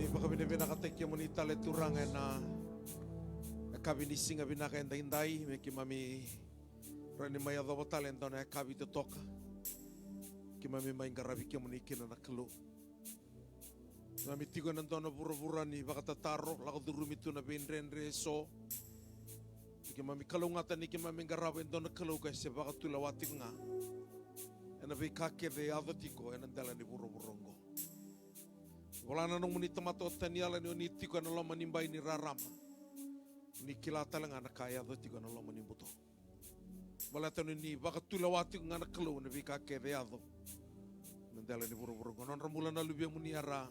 baka binibinakatek yung monita le turangan na kabinising binaka yung dahinday may kimami rani maya daw talento na kabi totoka kimami may garabik yung monikin na nakalo mami tigo nanto na bura-bura ni baka tataro lako durumito na binrenre so kimami kalungatan ni kimami garabin do nakalo kasi baka tulawatik nga ena be kake de adotiko ena dala ni buru-burongo wala na nung munita matotan yala ni unitiko na lo manimbay ni rarama ni kilata lang anak kaya adotiko na lo manimbuto wala tanu ni baka tulawatik nga nakalo na be kake de ado nandala ni buru-burongo non ramula na lubya muniara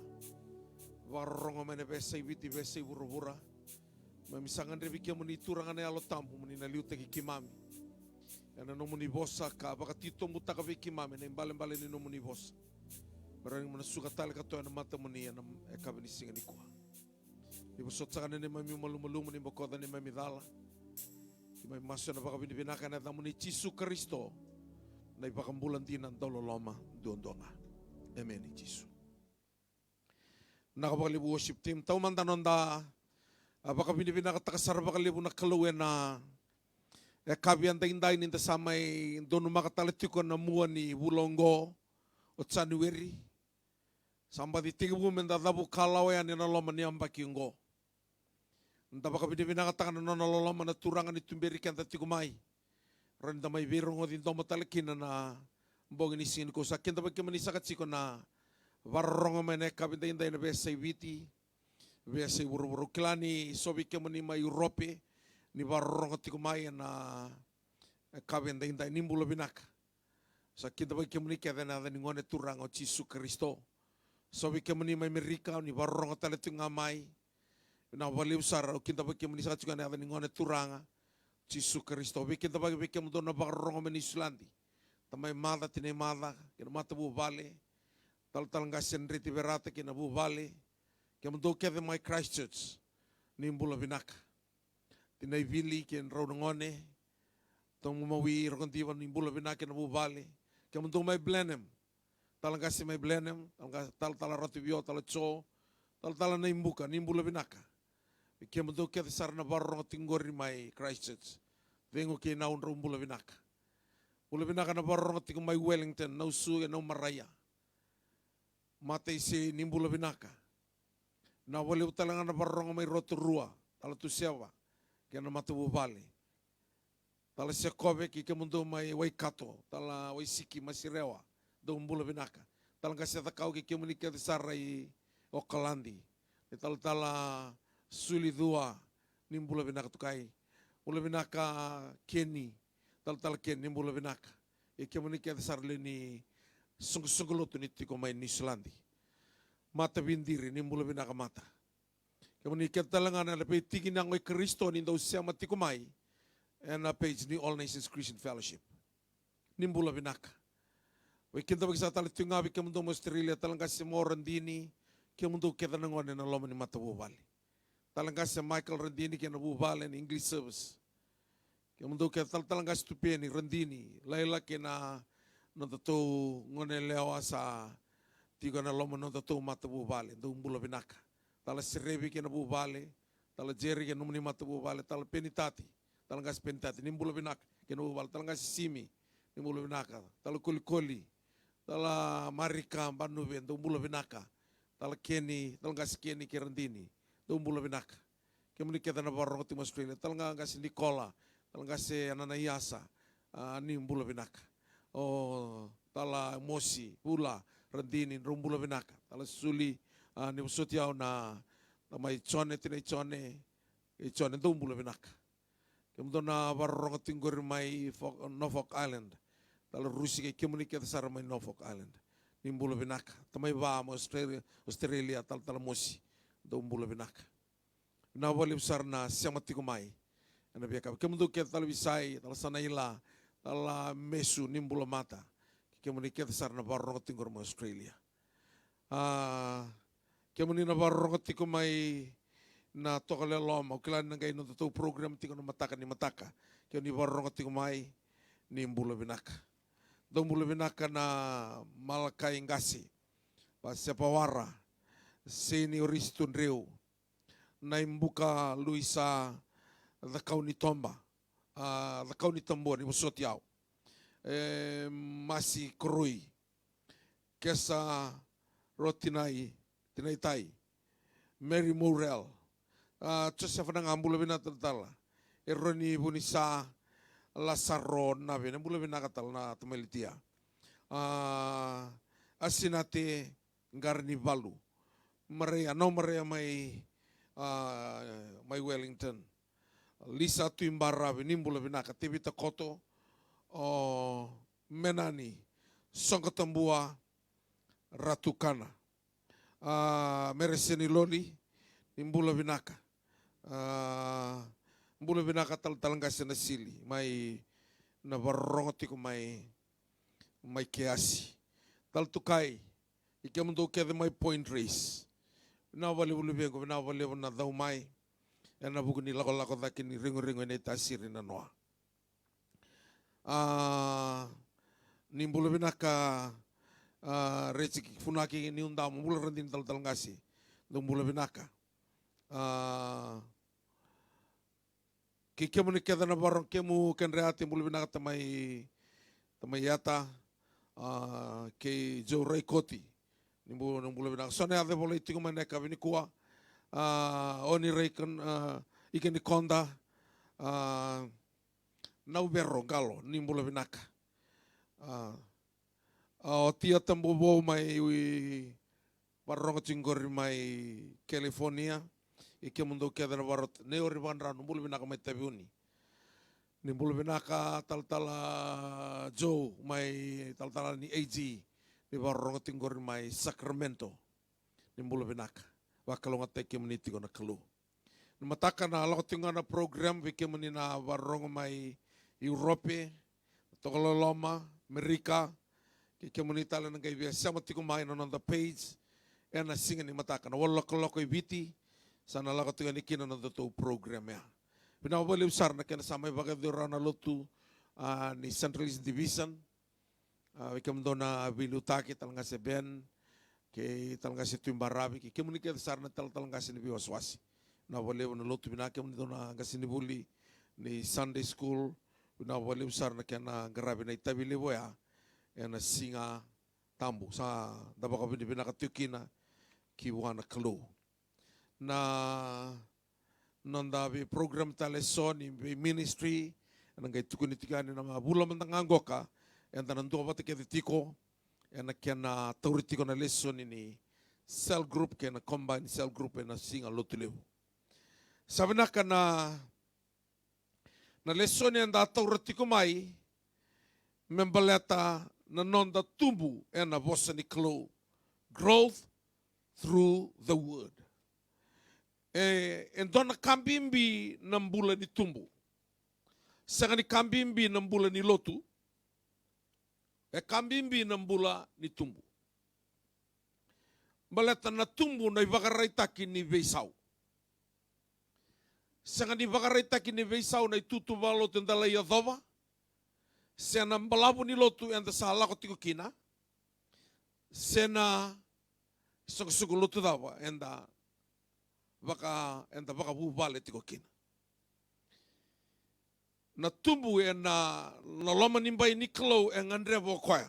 warrongo mene besay witi besay buru-bura mamisangan rebikya muni turangan ya lo tampu muni na liute ki kimami yana no muni bosa ka baka tito muta ka viki mami na imbale-mbale ni no muni bosa barang muna suka tali ka to na mata muni yana eka binisinga ni kuha ibu sotsa kana ni mami malu-malu muni bokoda ni mami dala mami maso na baka binibinaka na muni Jisu Kristo na ipakambulan tinan dolo loma duon-duonga amen Jisu nakapakalibu worship team tau mantanon da baka binibinaka takasara baka libu na kaluwe na kabian tainday ninta samay doon makatalatiko na mua ni Bulongo o January. Samba di tiga bumen da dabu kalaw yan na loman ni ambakingo. Nta baka binibinakatakan na naloloman na turangan ni tumberikan tatigumay. Randa may birong o din daw matalikin na mbongin isin ko. Sa kinta pagkimanisakat siko na varong mene kabin tainday na besay witi. Besay buru-buru kilani sobi kemani may Europe. Ni barong at tikumaya na kabin da hinday nimbulo binaka. Sa kita bagi kemuni kaya na ngone turang o Jisu Kristo. So bagi kemuni may Amerika ni barong at talit yung amay. Na wali usar o kita bagi kemuni sa kaya na ngone turang Jisu Kristo. Bagi kita bagi kemuni doon na barong o Islandi. Tamay mada tinay mada kina mata bubale. Tal-talang gasin riti berata kina bubale. Kaya doon kaya may Christchurch nimbulo binaka. Tinay vili ken raw ngone tong mawi ro konti wan nimbula binake na bubale ken mundong may blenem talang kasi may blenem tal roti bio tal cho tal na imbuka nimbula binaka ken mundong ke sar na barro tinggori may Christchurch vengo ke naun ro bula binaka na barro ting may Wellington na usu na maraya matay si nimbula binaka na wali talang na barro may roturua tal tu sewa kena matu bale tala se kobe ki kemundo mai waikato tala waisiki masirewa do mbula binaka tala kasi takau ki kemunika de sarai okalandi tala suli dua nimbula binaka tukai mbula binaka keni tala ken nimbula binaka e kemunika de sarle ni sunggulo tuniti ko mai nislandi mata bindiri nimbula binaka mata Kemudian kita lengan ada peti nang oi Kristo ni dau sia mati kumai. And page ni All Nations Christian Fellowship. Nimbula binaka. We kita bagi sa talit tungabi kemundo Australia talang kasi mo Randini kemundo kita nangon na loma ni mata bubali. Talang kasi Michael Randini kena bubali ni English Service. Kemundo kita talang kasi tupi ni Randini. Laila kena nontato ngone lewa sa tiga na loma nontato mata bubali. Nimbula binaka. Tala serebi kena bubale, tala jeri kena muni mata bubale, tala penitati, tala gas penitati, nimbula binaka kena bubale, tala gas simi, nimbula binaka, tala koli, tala marika banuben, nimbula binaka, tala gas keni kerandini, nimbula binaka. Kemuni kita na barong tim Australia, tala gas Nicola, tala gas ananayasa, nimbula binaka. Oh, tala mosi, pula, randini, nimbula binaka, tala suli. Ni musotiaw na may chone tinay chone do mbula binaka kemudian na barong tinggor may Norfolk Island talo Rusi kay komunikate sa may Norfolk Island ni mbula binaka tamay ba mo Australia tal mosi do mbula binaka na wali besar na siamati kumai ana biaka kemudian ke tal Bisay tal Sanaila tal Mesu ni mbula mata komunikate sa na barong tinggor mo Australia Kemudian na barong tiko may na tokale loma ukilan nang kayo to program tiko na mataka ni mataka kaya ni barong tiko may ni mbula binaka do mbula binaka na malakay ngasi pa sepawara seni oristun reu na imbuka luisa the kauni tomba the kauni tambor ni musotiao masi korui kesa rotinai tinaitai Mary Morel Joseph nang ambula bina tala eroni bunisa lasaro na bina ambula bina katal na tumelitia asinate ngarni balu Maria no Maria mai mai Wellington Lisa Tuimbara binimbula binaka tibita koto o menani songkatambua ratukana mereseni loli nimbula binaka mbula binaka talangasa na sili mai na barongoti ko mai keasi taltukai ikamundo kede mai point race na wale bulu bengo na wale na dau mai na buku ni lako daki ni ringo ni tasiri na noa nimbulu binaka reci funaki ni unda mbula rendin talangasi mbula binaka kikemu ni keda na barong kemu kenreati mbula binaka tamai yata ke Joe Ray Koti nimbula binaka sone ade boleh tiku maneka bini kuah oni reikan ikan ni konda nau berro galo nimbula binaka o tia tambobo mai barronga tinggori mai California ike mundo kedana barot neori bandra nimbula binaka mai tabiuni nimbula binaka taltala Joe mai taltala ni AG ni barronga tinggori mai Sacramento nimbula binaka wakalonga teke meniti kona kalu. Mataka na alako tinga na program vike meni na barongo mai Europe, Tokololoma, Amerika, kike meni tala na gaibia sama tiko mai on the page, na singa ni mataka na wala koloko ibiti, sana alako tinga ni kina na to program ya. Pina wabali usar na kena samay baga dura na lotu ni Central East Division, vike mendo na bilutaki talanga seben, ke talangasi Tuimbarabi ke kemuni ke sarna talangasi ni biwaswasi na wale na lotu bina kemuni dona ngasi ni buli ni Sunday school na wale sarna kena garabi na itabili boya na singa tambu sa dabaka bina katukina ki wana klo na nanda bi program taleson ni ministry nangay tukuni tikani na mabula mantangangoka and tanando ba ke tiko na kena tauriti ko na lesson ini cell group kena combine cell group na singa lotuleu sabi na ka na lesson ni anda tauriti ko mai membaleta na nonda tumbu na bosa ni klo growth through the word dona kambimbi ng bulan ni tumbu sa ni kambimbi ng bulan ni lotu kambimbi ng bula ni tumbu. Balata na tumbu na ibagaray taki ni Veisau. Sa nga ni ibagaray taki ni Veisau na itutubalo tindalay adoba. Sa na malabo ni lotu enda sa halako tiko kina. Sa na isang suguluto dawa enda baka bubale tiko kina. Na tumbu na loma nimbay ni klo Andrea Bokoya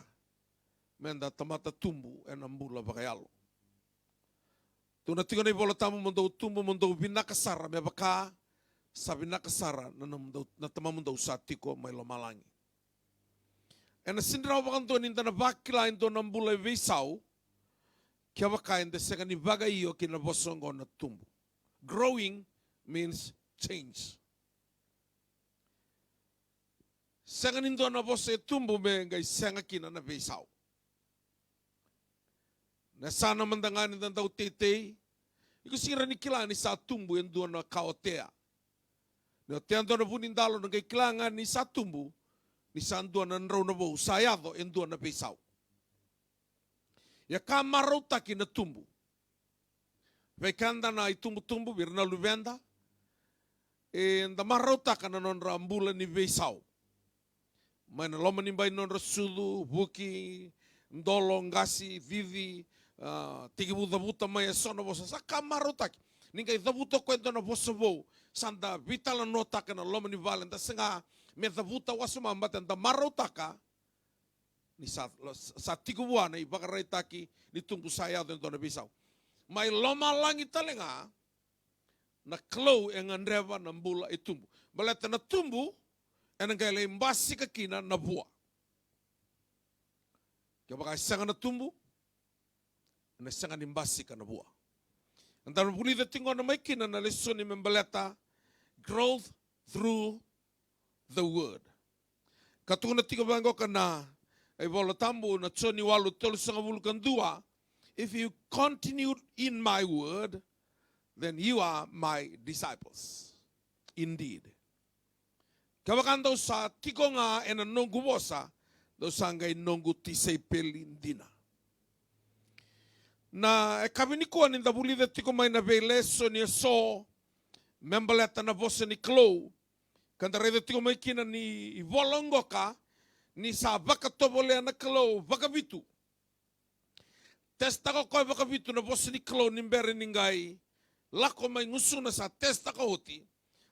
menda tamata tumbu ambula bakayalo tuna tinga ni bola tamu mundo tumbu mundo binakasara me baka sa binakasara na tama mundo satiko may lomalangi sindra bakan to ninta na bakila into ambula Veisau kya baka ende seka ni bagayo kinabosongo na tumbu. Growing means change. Sanga nindo na bose tumbu me ngay sanga kina na Veisau. Na sana mandangan ng daw tete, ikusira ni kila ni sa tumbu yung doon na kaotea. Na tiyando na bunindalo ng kailangan ni sa tumbu, ni sa doon na nraw na bo, sayado yung doon na Veisau. Ya kamaraw taki na tumbu. Vekanda na itumbu-tumbu, birna luvenda, da maraw taka na non rambulan ni Veisau. May naloman nimbay non rasudu, buki, ndolo, ngasi, vivi, tigi vuta mai sono vosa sa kamaro taki ningai davuto kwento na vosa vo sanda vitala no taka na lomani valenta senga me davuta wasuma mbaten da maro taka ni sa tiku buana i bakarai taki ni tumpu saya dentro na bisau mai loma langi talenga na klo e ngandreva na mbula i tumbu baleta na tumbu e ngai mbasi ka kina na bua ke baka sanga na tumbu na sanga ni mbasi ka na bua antara buli de tingo na mai kina na lesoni membaleta growth through the word katuna tiga bango kana ai vola tambu na tsoni walu tolu sanga bulu kandua if you continue in my word then you are my disciples indeed kawakanda sa tikonga ena nongu bosa do sanga nongu tisei pelindina na e kaviniko ni da buli de tiko mai na veleso ni so membaleta na vosa ni klo kanda re de tiko mai kina ni volongoka ni sa vaka tobole na klo vaka vitu testa ko vaka vitu na vosa ni klo ni mbere ningai lako mai ngusuna sa testa ko hoti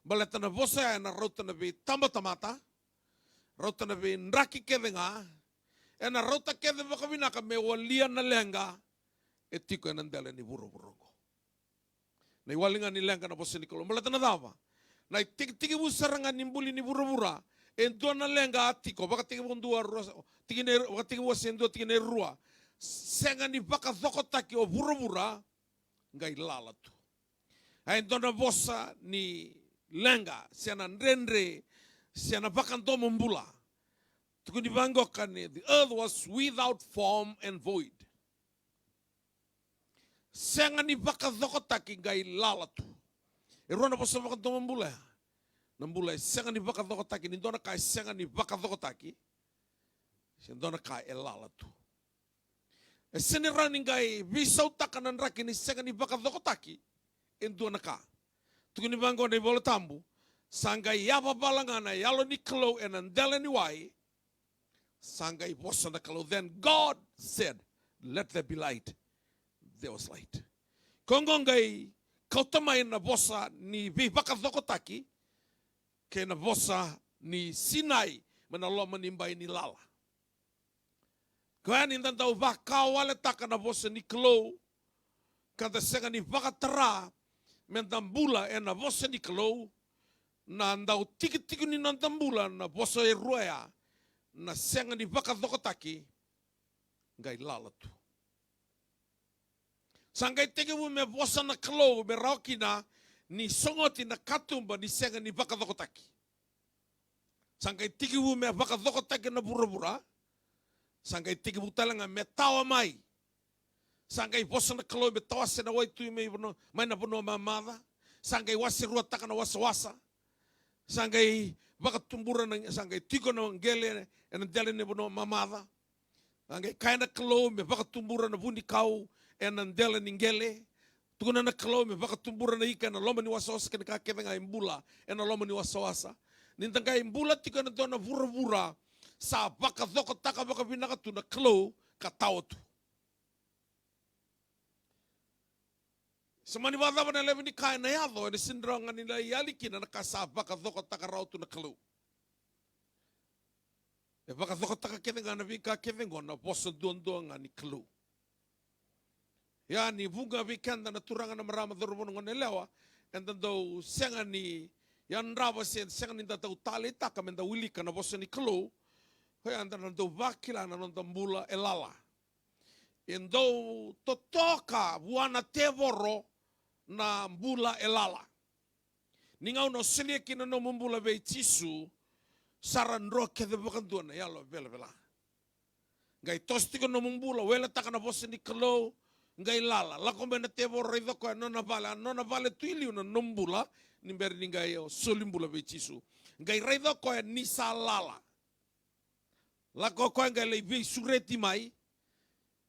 baleta na vosa na rota na be tamba tamata rota na be nraki kedenga ena rota kede vaka vinaka me walia na lenga etiko enandela ni buro-burongo. Na iwalinga ni lenga na vosa ni klo baleta na dava na tiki busaranga ni mbuli ni buro-bura endo na lenga atiko baka tiki bundua tiki ne baka tiki wasendo tiki ne rua senga ni baka zokotaki o buro-bura ngai lalatu. Endo na vosa ni lenga siana nrenre siana baka ndomo mbula tukuni bango kane the earth was without form and void senga ni baka zokotaki ngai lalatu erona vosa baka ndomo mbula na mbula senga ni baka zokotaki ni ndona kai senga ni baka zokotaki sendona kai lalatu sene rani ngai visau takana nraki ni senga ni baka zokotaki endona ka tukuni bango ni bola tambu sangai yaba balangana yalo ni klo enandela ni wai sangai vosa na klo then God said let there be light there was light kongongai kautamai na vosa ni baka zokotaki ke na vosa ni Sinai manaloma ni mbai ni lala kaya ni ndandau vaka wale taka na vosa ni klo kada senga ni vaka tara mendambula e na vosa ni klo na ndau tiki ni nandambula na vosa e ruea na senga ni vaka zokotaki ngai lalatu sangai teke me vosa na klo be raukina ni songoti na katumba ni senga ni vaka zokotaki sangai tiki me vaka zokotaki na bura-bura sangai tiki talanga me tawa mai sangai vosa na klo be tawa sena wai tui me mai na bono mamada sangai wasi rua taka na wasa sangai vaka tumbura na sangai tiko na ngele ena dele ne bono mamada sangai kaina klo me vaka tumbura na vuni kau ena dele ningele tukuna na klo me vaka tumbura na ika na loma ni wasa kena ka kevenga imbula ena loma ni wasa nintanga imbula tiko na dona vura sa vaka zoko taka vaka vinaka tu na klo ka tautu semani vada na levi ni kai na yado ni sindronga ni la yaliki na kasa vaka zoko taka rautu na klo e vaka zoko taka kevenga na vika kevengo na vosa duondoanga ni klo ya ni vunga vikenda na turanga na marama dhorbono ngone lewa and then do senga ni yan rava senga ni da tale taka menda wilika na vosa ni klo ho anda na do vakila na no mbula elala endo totoka buana tevoro na mbula elala ninga no selia kina no mbula ve tisu sarandro ke de bakandona yalo vela ngai tostiko no mbula wela taka na vosa ni klo ngai lala la komena tevo rido ko nona vale tuili una nombula ni berni ngai o solimbula vechisu ngai rido ko ni salala la ko ngai le vi sureti mai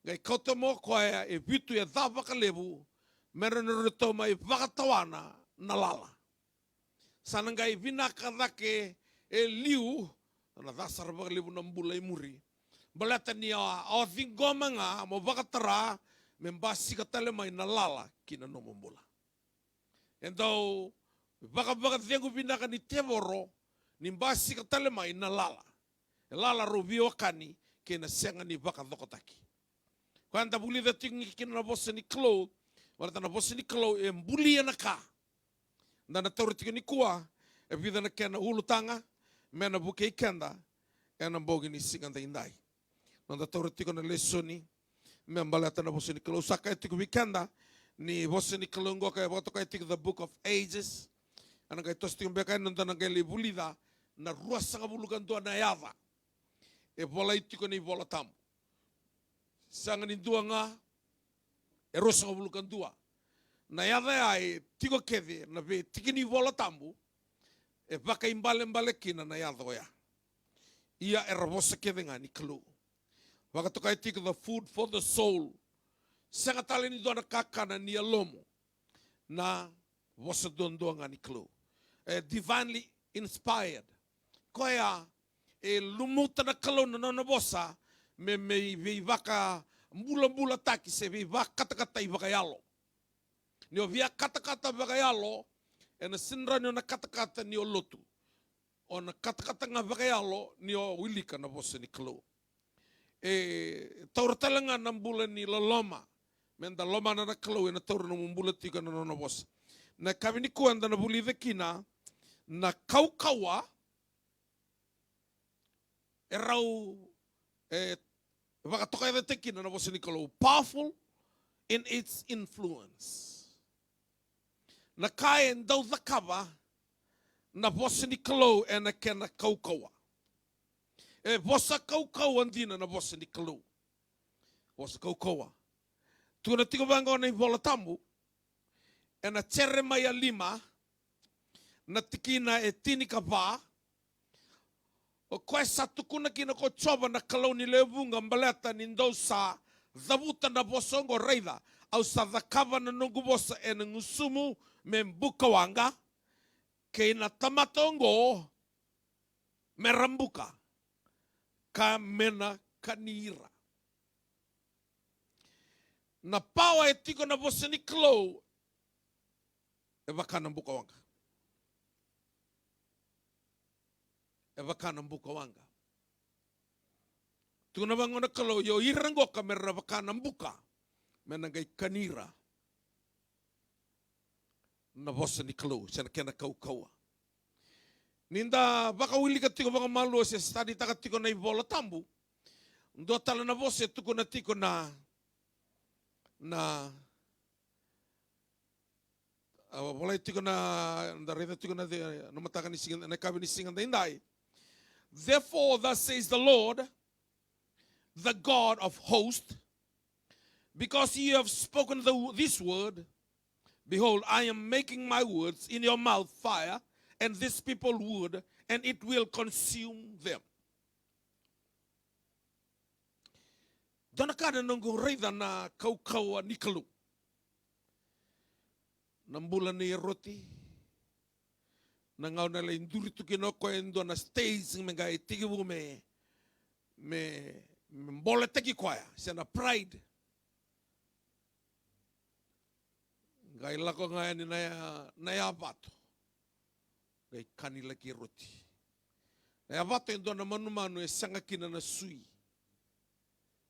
ngai kotomo ko e vitu e dava kalebu mereno reto mai vakatawana na lala sana ngai vinaka dake e liu na dasar vakalebu nombula i muri balata ni o thingomanga mo vakatara membasi ka tale mai na lala kina no momola. Então, baka tengu binaka ni tevoro, ni mbasi ka tale mai na lala. E lala rovio kani kena senga ni baka dokotaki. Quando buli da tingi kina na bosa ni klo, wala na bosa ni klo e mbuli na ka. Na tauri tingi ni kua, e vida na kena ulutanga, mena buke ikenda, e na bogi ni singanda indai. Na tauri tingi na lesoni, me mbalata na bosa ni klo. Saka e tingi wikenda, ni bosa ni klo ngoka e boto kai tingi the Book of Ages. Ana kai tos tingi beka nanda na kai li bulida, na ruasanga bulukan tua na yava. E vola itiko ni vola tamu. Sanga ni dua nga, e ruasanga bulukan tua. Na yava ai tiko keve, na ve tiki ni vola tamu, e baka imbale kina na yava oya. Ia e rabosa keve nga ni klu. Waka toka itiko the food for the soul. Sanga tale ni dua kakana ni alomo. Na vosa dua nga ni klu. Divinely inspired. Koia e lumuta na kalo na nona bosa me vei vaka mula taki se vei vaka kata i vaka yalo. Ni o via kata vaka yalo e na sinra ni o na kata ni o lotu. O na kata nga vaka yalo ni o wilika na bosa ni kalo. E tauratala na mbula ni laloma. Menda loma na kalo e na taura na mbula tika na nona bosa. Na kavini kuanda na buli vekina na kaukawa e rau wakatoka e tekina na bosa ni kalo, powerful in its influence. Na kai en dau dhakava na bosa ni kalo e na kena kaukawa. E bosa kaukawa andina na bosa ni kalo. Bosa kaukawa. Tuna tiko vanga na i vola tamu e na tere mai a lima na tikina e tinika pā. O koe sa tukuna kina ko choba na kalau ni levunga mbaleta ni ndau sa dhavuta na bosongo reida au sa dhakava na nungu bosa e na ngusumu me mbuka wanga ke na tamatongo me rambuka ka mena kanira. Na pawa e tiko na bosa ni klo e wakana mbuka wanga. E wakana mbuka wanga. Tuna wangona kalo yo irangoka mera wakana mbuka. Mena ngai kanira. Na bosa ni kalo. Sena kena kaukaua. Ninda waka wili ka tiko waka malu se stadi taka tiko na i vola tambu. Ndo tala na bosa tuko na tiko na vola tiko na reda tiko na no mataka ni singa na kabi ni singa indai. Therefore, thus says the Lord, the God of hosts, because ye have spoken this word, behold, I am making my words in your mouth fire, and this people wood, and it will consume them. Donakada nungu reida na kaukaua nikalu. Nambula ni roti. Na ngau na le induri tuki no ko endo na stage me ngai tigibu me mbole teki koia sena pride ngai lako ngai ni na ya bato ngai kanila ki roti na ya bato endo na manu e sanga kina na sui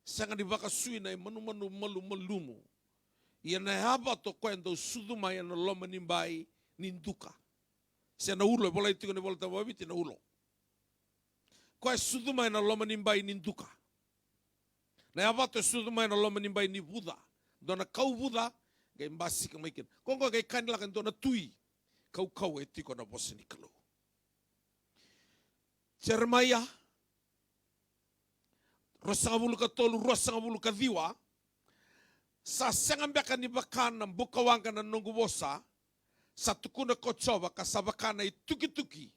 sanga di baka sui na manu malumu ia na ya bato ko endo suduma ya no loma nimbai ninduka. Se na ulo, bola itiko ne bola tawabiti na ulo. Ko e suduma na loma nimbai ninduka. Na yabato e suduma na loma nimbai ni Buddha. Dona kau Buddha, gai mbasi ka maikin. Kongo gai kanila kan dona tui. Kau e tiko na bosa ni kalo. Jeremiah, rosanga bulu ka tolu, rosanga bulu ka diwa. Sa sengambeka ni bakana mbuka wanga na nungu bosa. Sa tukuna kochoba ka sabakana i tuki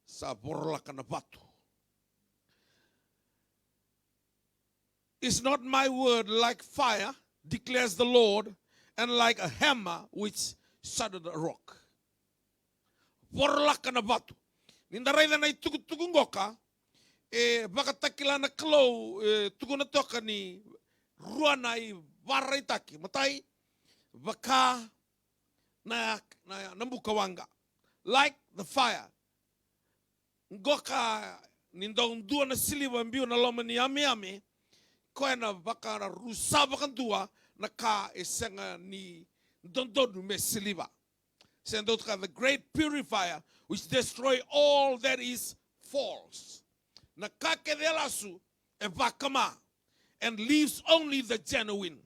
sa borolaka na batu. Is not my word like fire, declares the Lord, and like a hammer which shattered a rock. Borolaka na batu. Ninda raida na i tukungoka, baka takila na klo, tukuna toka ni ruana i varaitaki matai vaka na bukawanga like the fire goka nindong dua na siliwa mbiu na loma ni ame koe na vaka na rusa vakan dua na ka esenga ni dondonu me siliva sendotka the great purifier which destroy all that is false na ka ke de lasu e vakama and leaves only the genuine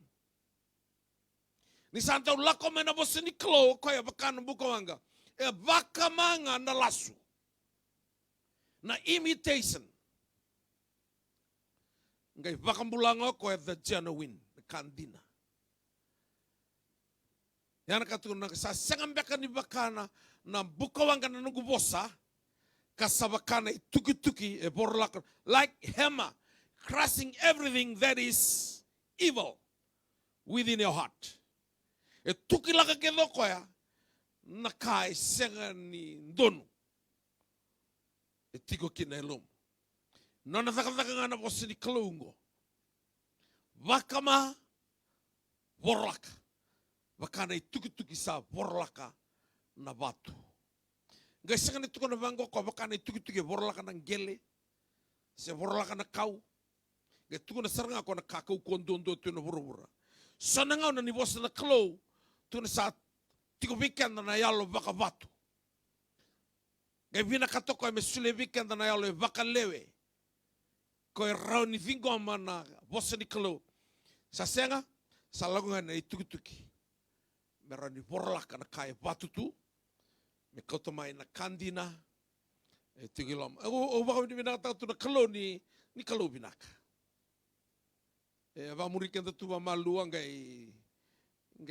ni santa lako mena bosini klo koe vaka na bukawanga e vakamanga na lasu na imitation ngai vakambulanga ko the genuine kandina yana katuna sa sengambeka ni bakana na bukawanga na nugubosa kasabakana tuki e borlaka like hammer crushing everything that is evil within your heart e tuki laka ke dokoya na kai senga ni ndonu e tiko kina elom. Nona thakataka ngana posini kalungo. Vakama vorlaka. Vakana i tuki sa vorlaka na vatu. Ngai sanga ni tuko na vango ko vakana i tuki vorlaka na ngele. Se vorlaka na kau. Ngai tuko na saranga ko na kakau kondondo tu na vuruvura. Sana ngau na ni vosa na kalo. Tu na sa tiko weekend na yalo vaka vatu. Ngai vina katoko e me sule weekend na yalo e vaka lewe. Ko e rau ni vingo mana vosa ni kalo. Sa senga, sa lagunga na i tuki. Me rau ni vorlaka na kai vatu tu. Me kauta mai na kandina. E tiki loma. O waka ni vinaka tau tu na kalo ni kalo vinaka. E vamuri kenda tu wa malua ngai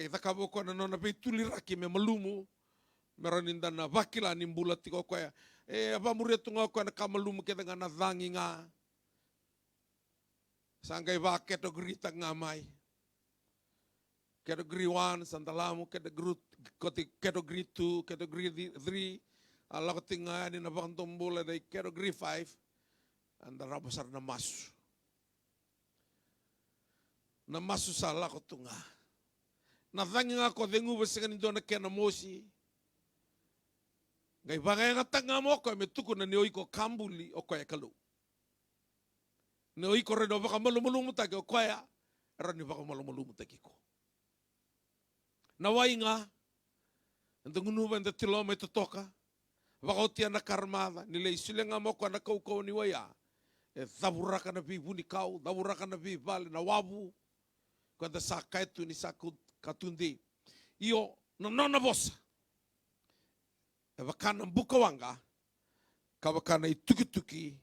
thakavoko na nona vei tuliraki me malumu. Me rau ni ndana vakila ni mbula tiko koea. E vamuri atunga koea na kamalumu kenda ngana dhangi nga. Sangkai va category tanga mai. Category 1 sandalamu, category 2, category 3. Allah ketinggalan ni nabang tombol dari category 5. Anda rabasar namasu. Namasu salah ko tunga. Nathangi nga ko dengu besengan indo na kena mosi. Ngai bagay nga tanga mo ko metuko na nioi ko kambuli o ko ekalu. Nioi ko reno baka malumulumu taki o koya. Rani baka malumulumu taki ko. Nawai nga. Ndungunu ba nda tiloma itotoka. Baka utia na karmada. Nile isule nga mo ko na kau ni waya. E thaburaka na vivu ni kau. Thaburaka na vivale na wabu. Kanda sa kaitu ni sa katundi. Iyo nona bosa. E wakana mbukawanga. Ka wakana i tuki.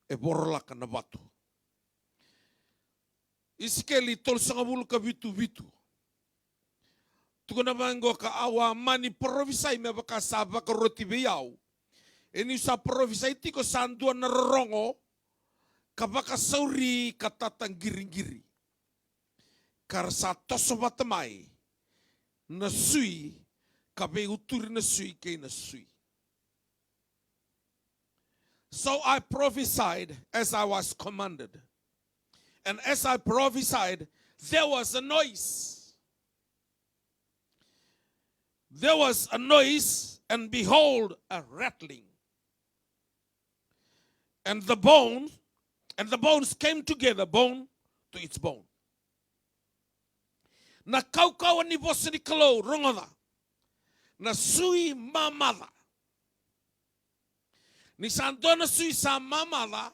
E borolaka na batu. Iskeli tol sangabulu ka vitu. Tukuna mango ka awa mani provisai me baka saba ka roti biyau. Eni sa provisai tiko sandua na rongo. Ka baka sauri ka tatang giring-giri. Kar sa toso batamai. Na sui. Ka be uturi na sui kay na sui. So I prophesied as I was commanded. And as I prophesied, there was a noise. There was a noise, and behold, a rattling. And the bones came together, bone to its bone. Na kaukawa ni vosa ni kalau rongoda. Na sui mamada. Ni santona sui sa mamada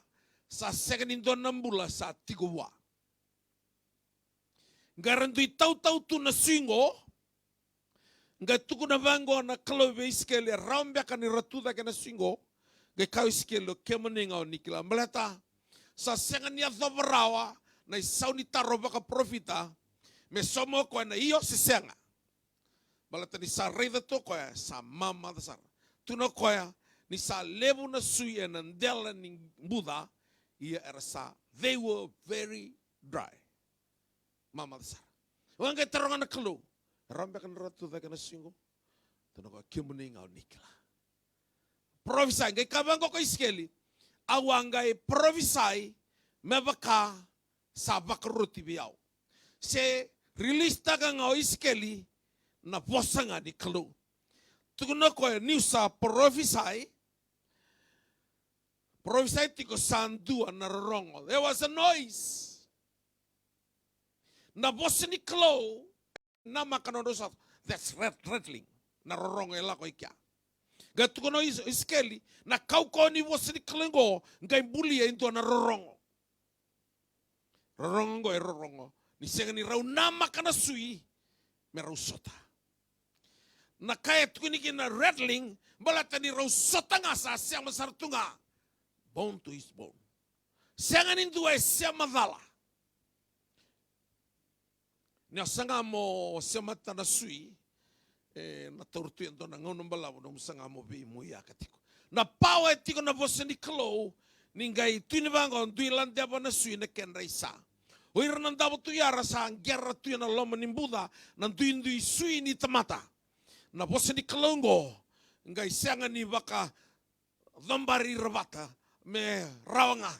sa seganin don nambula sa tiguwa. Garantui tau tu na suingo. Nga tuku na vango na kalobe iskele rambia kani ratuda kana suingo. Nga kau iskele kemeninga o nikila. Meleta sa segania thavarawa na isauni taroba ka profita. Me somo ko na iyo sisenga. Meleta ni sa reida to ko sa mamada sar. Tuno ko ni sa lebu na sui and andela ni Buddha. Ia era sa, they were very dry. Mama dasar. Wangga tarongan na kalu. Rambe kan ratu da kana singo. Tono ko kimuninga o nikla. Provisai ngai kabango ko iskeli. Awangai provisai mebaka sa bakaruti biao. Se release taga ngao iskeli na posanga ni kalu. Tukuna ko new sa prophesy tiko sandua na rongo. There was a noise. Na bosa ni kalu na makanodosa. That's rattling. Na rongo ela ko ikya. Gatukono iskeli na kauko ni bosa ni kalengo ngai bulia into na rongo. Rongo e rongo. Ni senga ni rau nama kana sui me rau sota. Na kaya tukuni kina rattling balata ni rau sota nga sa siya masartunga. Bone to his bone. Senga nindu ay siya madala. Ni asanga mo siya mata na sui na taurutuyan to na ngaunong balawo na musanga mo bi muya katiko. Na pawa etiko na bosa ni kalo ningai tunibanga on duilan deba na sui na kenra isa. Oira nang dapat tu yara sa ang gerra tu na loma ni Buddha nang tuindui sui ni tamata. Na bosa ni kalongo ngai sianga ni baka dhambari rabata me rawanga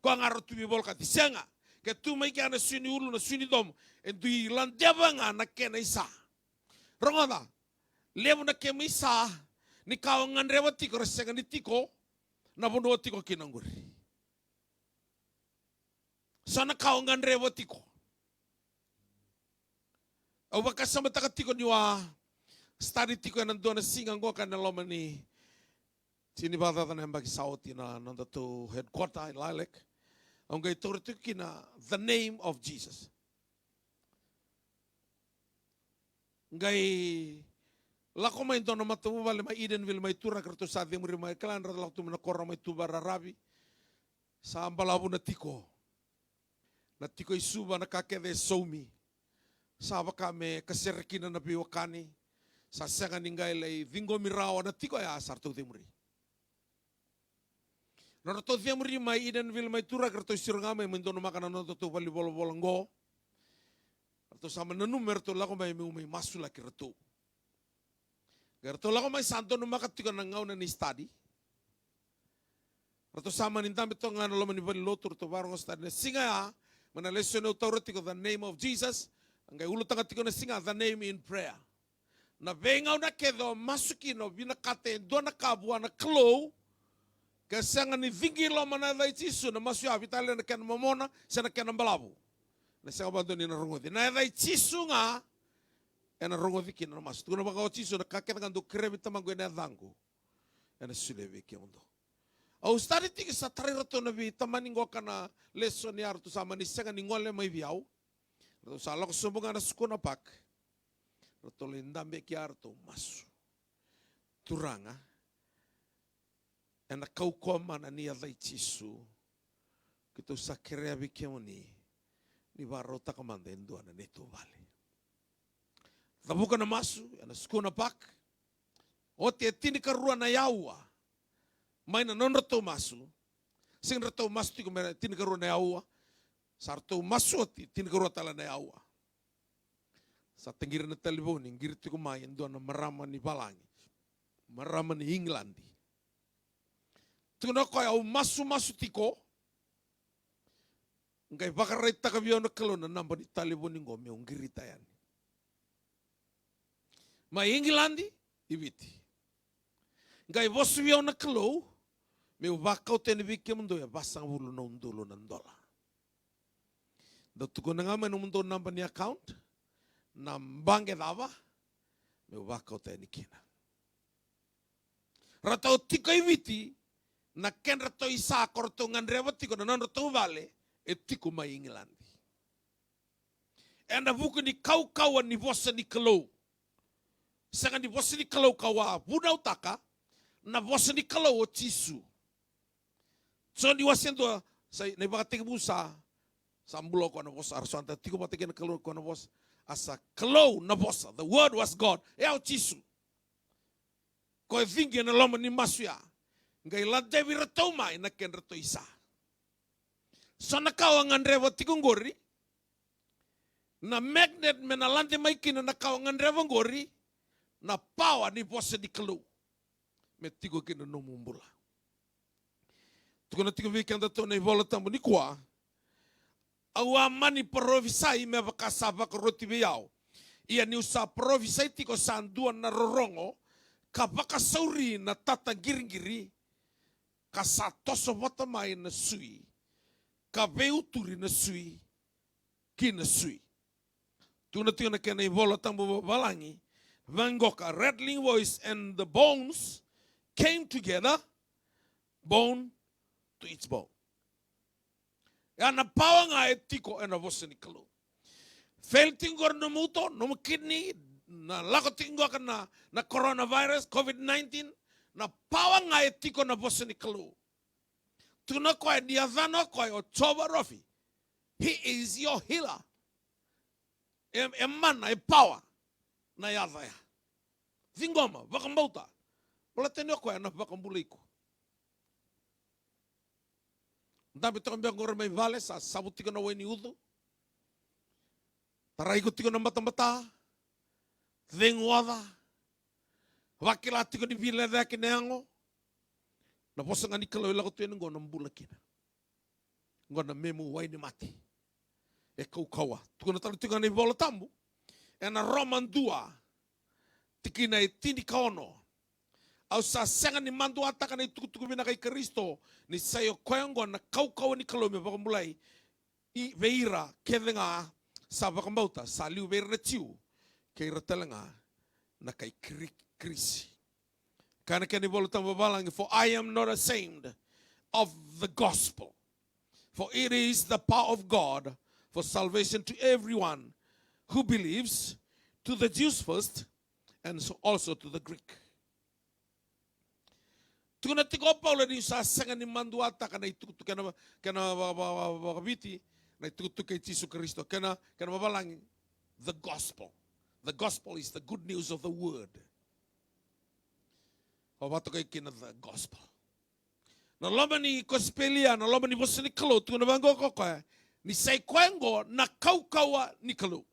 ko ngaro tu bibolka ti sianga ke tu mai kana sui ni ulu na sui ni dom en dui landebanga na kena isa. Rongoda levo na kema isa ni kawangan rewati ko sianga ni tiko na bono tiko kinanguri. Sana kau ngan rewo tiko. Au baka sama taka tiko niwa study tiko yang nandu na singang go kan loma ni sini bata tan bagi sauti na nanda tu headquarter in Lilac. Au ngai toro tiko kina the name of Jesus. Ngai lako mai tono matu vale mai Edenville mai tura kerto sa de muri mai klan ra laktu na korra mai tu bararabi. Sa ambalabu na tiko. Na tiko isuba na kakede soumi. Saba kame kaserekina na biwakani. Sa senga ningai lei vingo mirawa na tiko ya asar tau temuri. Na tau temuri mai Edenville mai tura kerto isirangame mendono makana no tau bali bolo-bolongo. Kerto sama na numer to lako mai mai masula kerto. Kerto lako mai santo no makatiko na ngau na ni study. Kerto sama nintame to ngana lo mani bali lotur to barong study na singa ya. Mana lesson authority the name of Jesus. Ngai ulu tanga tiko na singa the name in prayer. Na vengau na kedo masuki no bina kate do na kabua na klo. Kasanga ni vingi lo mana dai tisu na masu avitale na ken momona sa na ken balabu. Na sa bando ni na rungodi. Na dai tisu nga na rungodi kin na masu. Tuno baka tisu na kaketa kan do krebi tamango na dango. Na sulevi kiondo. Au stari tiki sa tarirato na vi tamaningo kana lesson ni artu sama ni senga ni ngole mai viau. Rato sa lako sumbunga na sukuna pak. Rato lindambe ki artu masu. Turanga. Ena kau koma na ni adai tisu. Kito sa kerea vikeo ni barota kamanda endua na neto vale. Tabuka na masu. Ena sukuna pak. Oti etini karua na yaua. Mai na non rato masu. Sing rato masu tiko mera tini karua na yaua. Sarto masu ati tini karua tala na yaua. Sa tengira na telefoni, ngiri tiko mai endo na marama ni balangi. Marama ni Englandi. Tiko na koe au masu tiko. Ngai bakarai takabio na kalo na namba ni telefoni ngo me ngiri tayani. Mai Englandi, ibiti. Ngai bosu bio na kalo. Me wakau tene vike mundo ya basang bulu na undulo na ndola. Da tuko na ngama na mundo namba ni account. Na mbange dava. Me wakau tene kina. Ratau tiko iviti. Na ken ratau isa korto ngandrewa tiko na non ratau vale. E tiko mai Englandi. Enda buku ni kau ni bosa ni kalo. Sanga ni bosa ni kalo kawa. Buna utaka. Na bosa ni kalo o tisu. So ni wasendo sa na bakateng busa sa ambulo ko na boss arso anta tiko bateken kalo ko na boss asa kalo na boss. The word was God. E au tisu. Ko vingi na loma ni masuya. Ngai la devi retoma ina ken reto isa. So na kawangan revo tikungori. Na magnet mena lande maikina na kawangan revo ngori. Na power ni boss di kalo. Me tiko kina no mumbula. Tuko na tiko weekend ato na ibola tambo ni kwa. Aua mani provisai me vakasava roti biao. Ia ni usa provisai tiko sandua na rorongo. Ka vakasauri na tata giringiri. Ka sa toso wata mai na sui. Ka veuturi na sui. Ki na sui. Tuna tuna kena i vola tambu balangi. Vangoka, rattling voice, and the bones came together, bone to its bone. Ana pawanga e tiko e na vosa ni kalu. Fail tingor no muto, no kidney, na lako tingor na coronavirus, COVID-19, na pawanga e tiko na vosa ni kalu. Tuna koe ni adhano koe o Choba Rofi. He is your healer. E mana, e power. Na yadaya. Vingoma, vakambauta. Wala tenio koe na vakambuliko. Ndabi toko mbia ngore mai vale sa sabu tiko na weni udu. Taraiko tiko na mata-mata. Venguada. Wakila tiko ni vile dhaki neango. Na posa ngani kalau ilako tuene ngona mbula kina. Ngona memu waini mati. E kaukawa. Tuko na talo tiko na ibola tambu. E na Roman 2. Tiki na itini kaono. Au sa senga ni mandu ataka na itukutuku bina kai Kristo. Ni sayo koengo na kaukawa ni kalome wakamulai. I veira kevenga sa wakambauta. Sa liu veira na tiu. Keira telenga na kai krisi. Kana kani bolo tambo balangi. For I am not ashamed of the gospel. For it is the power of God for salvation to everyone who believes, to the Jews first, and so also to the Greek. Tuna tiko Paulo ni sa senga ni manduata kana itukutu kana wakabiti na itukutu kay Jesu Kristo kana mabalangi the gospel. The gospel is the good news of the word. Wabato kay kina the gospel. Na loma ni kospelia na loma ni bosa ni kalo tuna bango kokoe ni say kwengo na kaukawa ni kalo.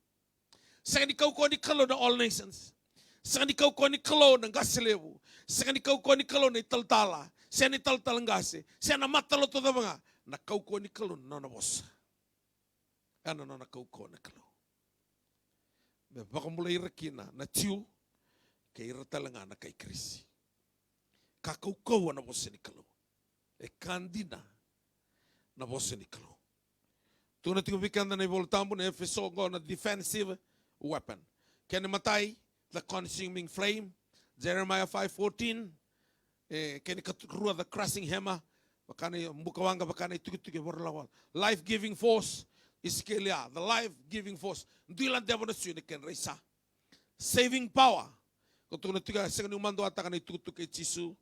Saka ni kaukawa ni kalo na all nations. Saka ni kaukawa ni kalo na ngasilewu. Saka ni kaukawa ni kalo na italtala. Saka ni italtala ngase. Saka na matalo to mga na kaukawa ni kalo na bosa. Ano na kaukawa na kalo. Baka mula irakina na tiu kay iratalanga na kay Krisi. Kakaukawa na bosa ni kalo. E kandina na bosa ni kalo. Tuna tingo vikanda na ivoltambo na Efeso na defensive weapon. Kani matai, the consuming flame. Jeremiah 5:14. Kani katrua, the crushing hammer. Bakani mukawanga bakani tuki borlawa. Life-giving force. Iskelia, the life-giving force. Ndilan debo na suyo ni ken reisa. Saving power. Kutuna tiga sengan umando atakani tuki Jisu.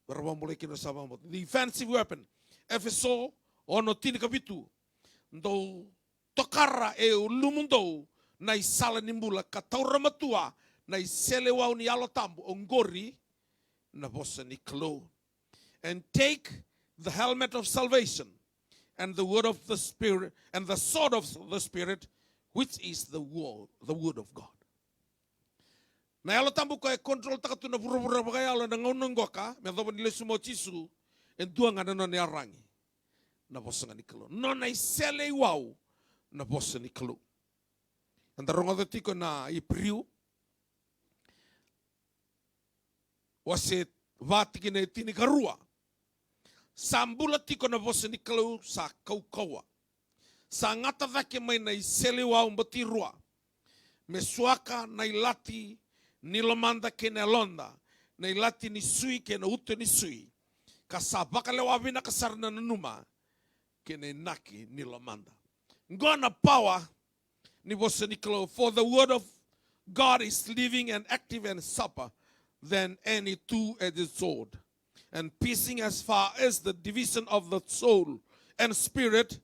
The defensive weapon. Efeso ono tini kabitu. Ndo tokara e ulumundo na isala nimbula kataura matua na isele wau ni alotambu ongori na bosa ni klo. And take the helmet of salvation and the word of the Spirit and the sword of the Spirit, which is the word of God. Na alotambu ko e control takatu na pura bagay alo na ngaunangoka me dobo nile sumo Jisu en duanga na ni arangi na bosa ni klo. No na isele wau na bosa ni klo. Anda rongo tiko na ipriu wase vatiki na tini karua sambula tiko na bosa ni klo sa kaukawa sa ngata vake mai na isele wau mbati rua me suaka na ilati ni lomanda ke na londa na ilati ni sui ke na uto ni sui ka sa bakale wabina kasarna na numa ke na naki ni lomanda ngona power ni bosa ni klo. For the word of God is living and active and sharper than any two-edged sword, and piercing as far as the division of the soul and spirit,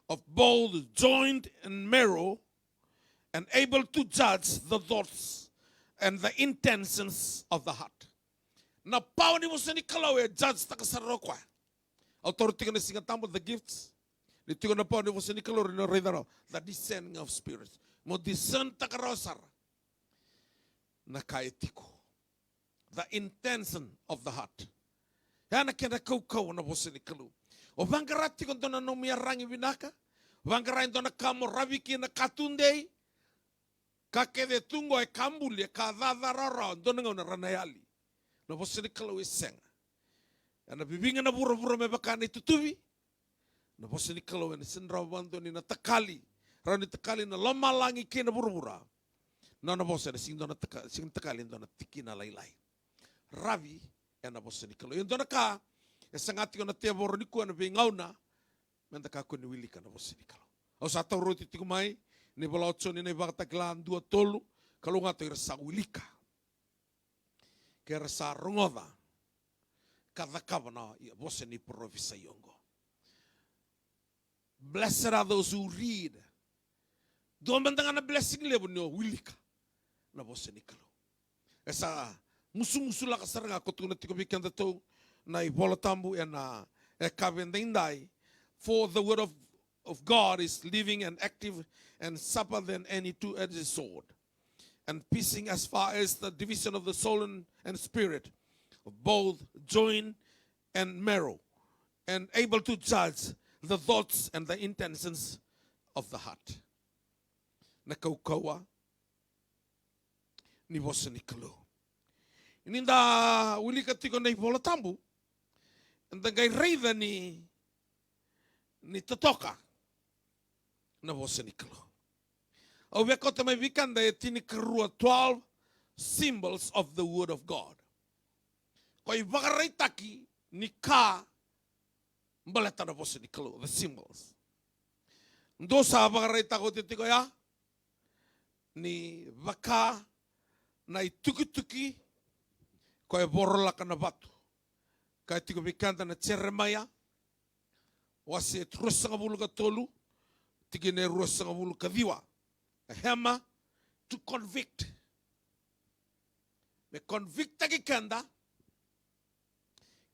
of both joint and marrow, and able to judge the thoughts and the intentions of the heart. Na pao ni bosa ni klo e judge takasarokwa. Authority ka na singatambo the gifts. Nito na po ni bosa ni klo rin ridaro the discerning of spirits. Mo discern takarosar na kaetiko. The intention of the heart. Yana kena kaukaw na bosa ni klo. O bangarati kung doon na miyarangi binaka. Vangarain dona kamo raviki na katundei. Ka kede tungo e kambuli ka dadharara dona ngona ranayali. Na vosini kalau e senga. Ana bibinga na bura-bura me bakani tutuvi. Na vosini kalau e sinrawando ni na takali. Rani takali na lamalangi ke na bura-bura. Na vosini sing takali dona tiki na lailai. Ravi e na vosini kalau. Yung dona ka e sangati ko na tia boroniku na vingauna. Menda ka ko ni wilika na vosini kalau. Au sa tau roti tiku mai. Ni balaotso ni nei vakatakilaan dua tolu. Kalau ngato ira sa wilika. Kera sa rongoda. Kadakavana ia vosini provisa yongo. Blessed are those who read. Doon bandang na blessing level niyo wilika. Na vosini kalau. Esa musu-musula kasaranga kotuna tiko bikan dato na ibola tambu na kavendindai. For the word of God is living and active and sharper than any two-edged sword, and piercing as far as the division of the soul and spirit, of both joint and marrow, and able to judge the thoughts and the intentions of the heart. Nakaukawa ni vosini kalau. Ininda wilika tiko na ibola tambu, and the guy raida ni tatoka na vosini kalau. Au vekota mai vikanda e tini karua 12 symbols of the word of God. Koi vakarai taki ni ka mbaleta na vosini kalau, the symbols. Ndo sa vakarai tako titiko ya ni vaka na tuki-tuki koi borolaka na batu. Kai tiko vikanda na Jeremiah wasi trusanga bulu ka tolu tiki ne rusanga bulu ka diwa. A hammer to convict. Me convicta ki kanda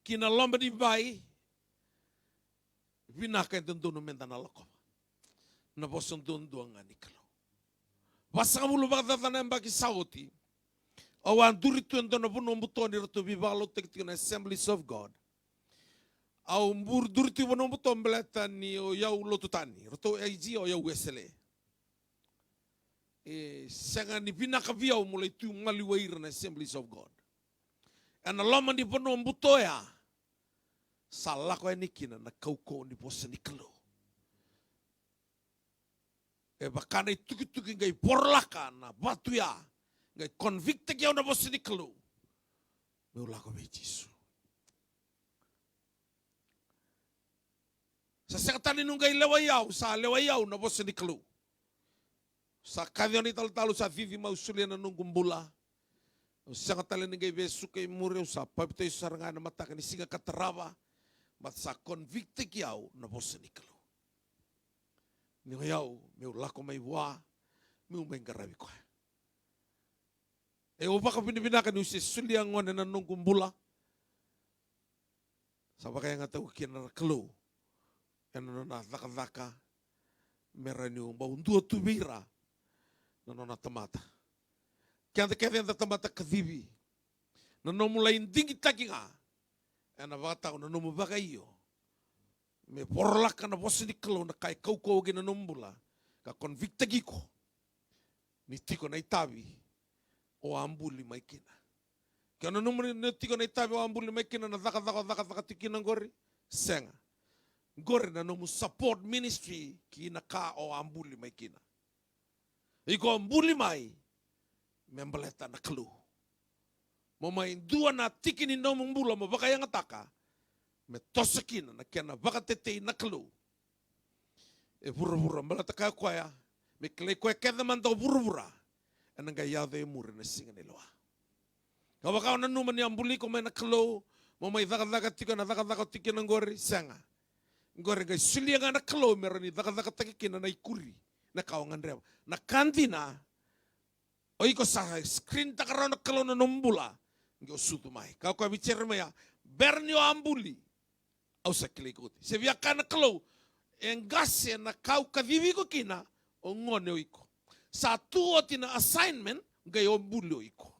kina lomba di bai vinaka entendono mendana lako. Na boson dondo ngani kalau. Wasanga bulu bagdata namba ki sauti. Awan duritu endono buno mbutoni roto bibalo tiki na Assemblies of God. Au mbur duritu buno mbuton beleta ni o yau lotutani. Roto eiji o yau wesele. Sanga ni pinaka viau mulai tu ngaliwair na Assemblies of God. Ana lama ni pono mbutoya. Salako enikina na kauko ni posa ni kalau. E bakana tuki-tuki ngai porlaka na batu ya. Ngai convicte kiau na posa ni kalau. Meulako be Jisu. Sa sekatani nungai lewayau, sa lewayau na posa ni kalau. Sa kadyo ni tal-talo sa vivi mausulia na nung kumbula. Sa katali ni gay besu kay muriw sa pabitoy sa ranga na mata ni singa kataraba. Mat sa convicte kiyaw na bosa ni kalau. Ni ngayaw, may ulako may wa, may umay garabi ko. E upa ka pinipinakan ni usia ang wana na nung kumbula. Sa bakaya nga tawag kina na kalau. Ano na daka-daka. Meron yung baundua tubira. Nano na tamata. Kaya na tamata kadibi. Nano mulai dingi taki nga. Ana bata ko nano mabaka iyo. Me porlaka na bosi ni kalau na kay kau gina nombula. Ka convicta giko. Ni tiko na itabi. O ambuli may kina. Kaya nano ni tiko na itabi o ambuli may kina na daka tiki ng gori. Senga. Gori na nano support ministry kina ka o ambuli may kina. Iko ambuli mai membaleta na kalu. Mamay dua na tiki ni nomong bula mo baka yang ataka me tosakin na kena baka tete na kalu. E bura-bura balata kaya kwaya me klay kwaya keda man daw bura-bura. Anang gaya de muri na singa niloa. Kabaka na numan ni ambuli ko may na kalu mamay daka tiki na daka tiki ng gori sanga. Gori gay sulia nga na kalu meron ni daka tiki na ikuri. Na kawangan rewa. Na kantina, o iko sa screen takaraw na kalo na numbula, ngi osutu mai. Kau kwa bicara maya, bernio ambuli, au sa kilikuti. Sevia kana kalo, engase na kau kavivi ko kina, o ngone o iko. Sa tuo tina assignment, ngai ambuli o iko.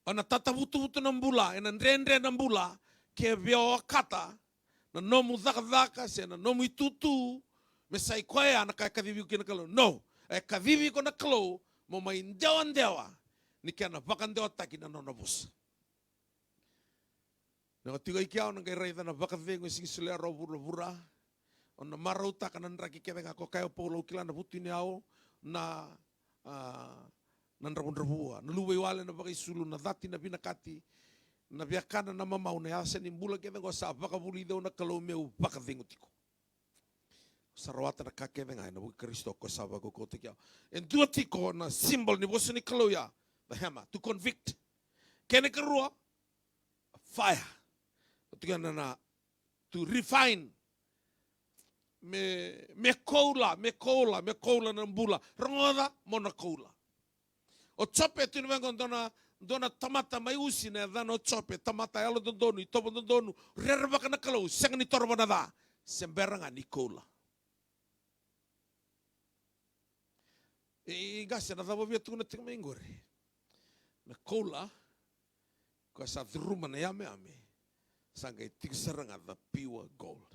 O na tatabutu ng bula, enandrendre ng bula, ke vio kata, na nomu dhaka se na nomu itutu me sai koe ana kai kadhivi kina kalau no e kadhivi kona kalau mo mai ndewa ni kana vakandewa taki na nona bus na tiga ikiao na kai raida na vakadhengo sing sile ro vura ona marau taka na raki keda ko kai polo kila na butini ao na na ndrabua na luwe wale na vakai sulu na dhati na binakati na viakana na mamau na asa ni mbula keda go sa vakabuli do na kalau meu vakadhengo tiko sarawata na kakeve ngai na buki Kristo ko sava ko kote kia. En dua tiko na symbol ni bosu ni kaloya, the hammer, to convict. Kene karua, fire. Tika na to refine. Me koula na mbula. Rongoda mona koula. O chope tu vengo dona tamata mai usi na dano chope tamata alo dondonu i topo dondonu rervaka na kalau seng ni torba na da semberanga ni koula. E gasa na dava via tuna tinga mengore. Na koula ko sa druma na yame sanga tigsaranga the pure gold.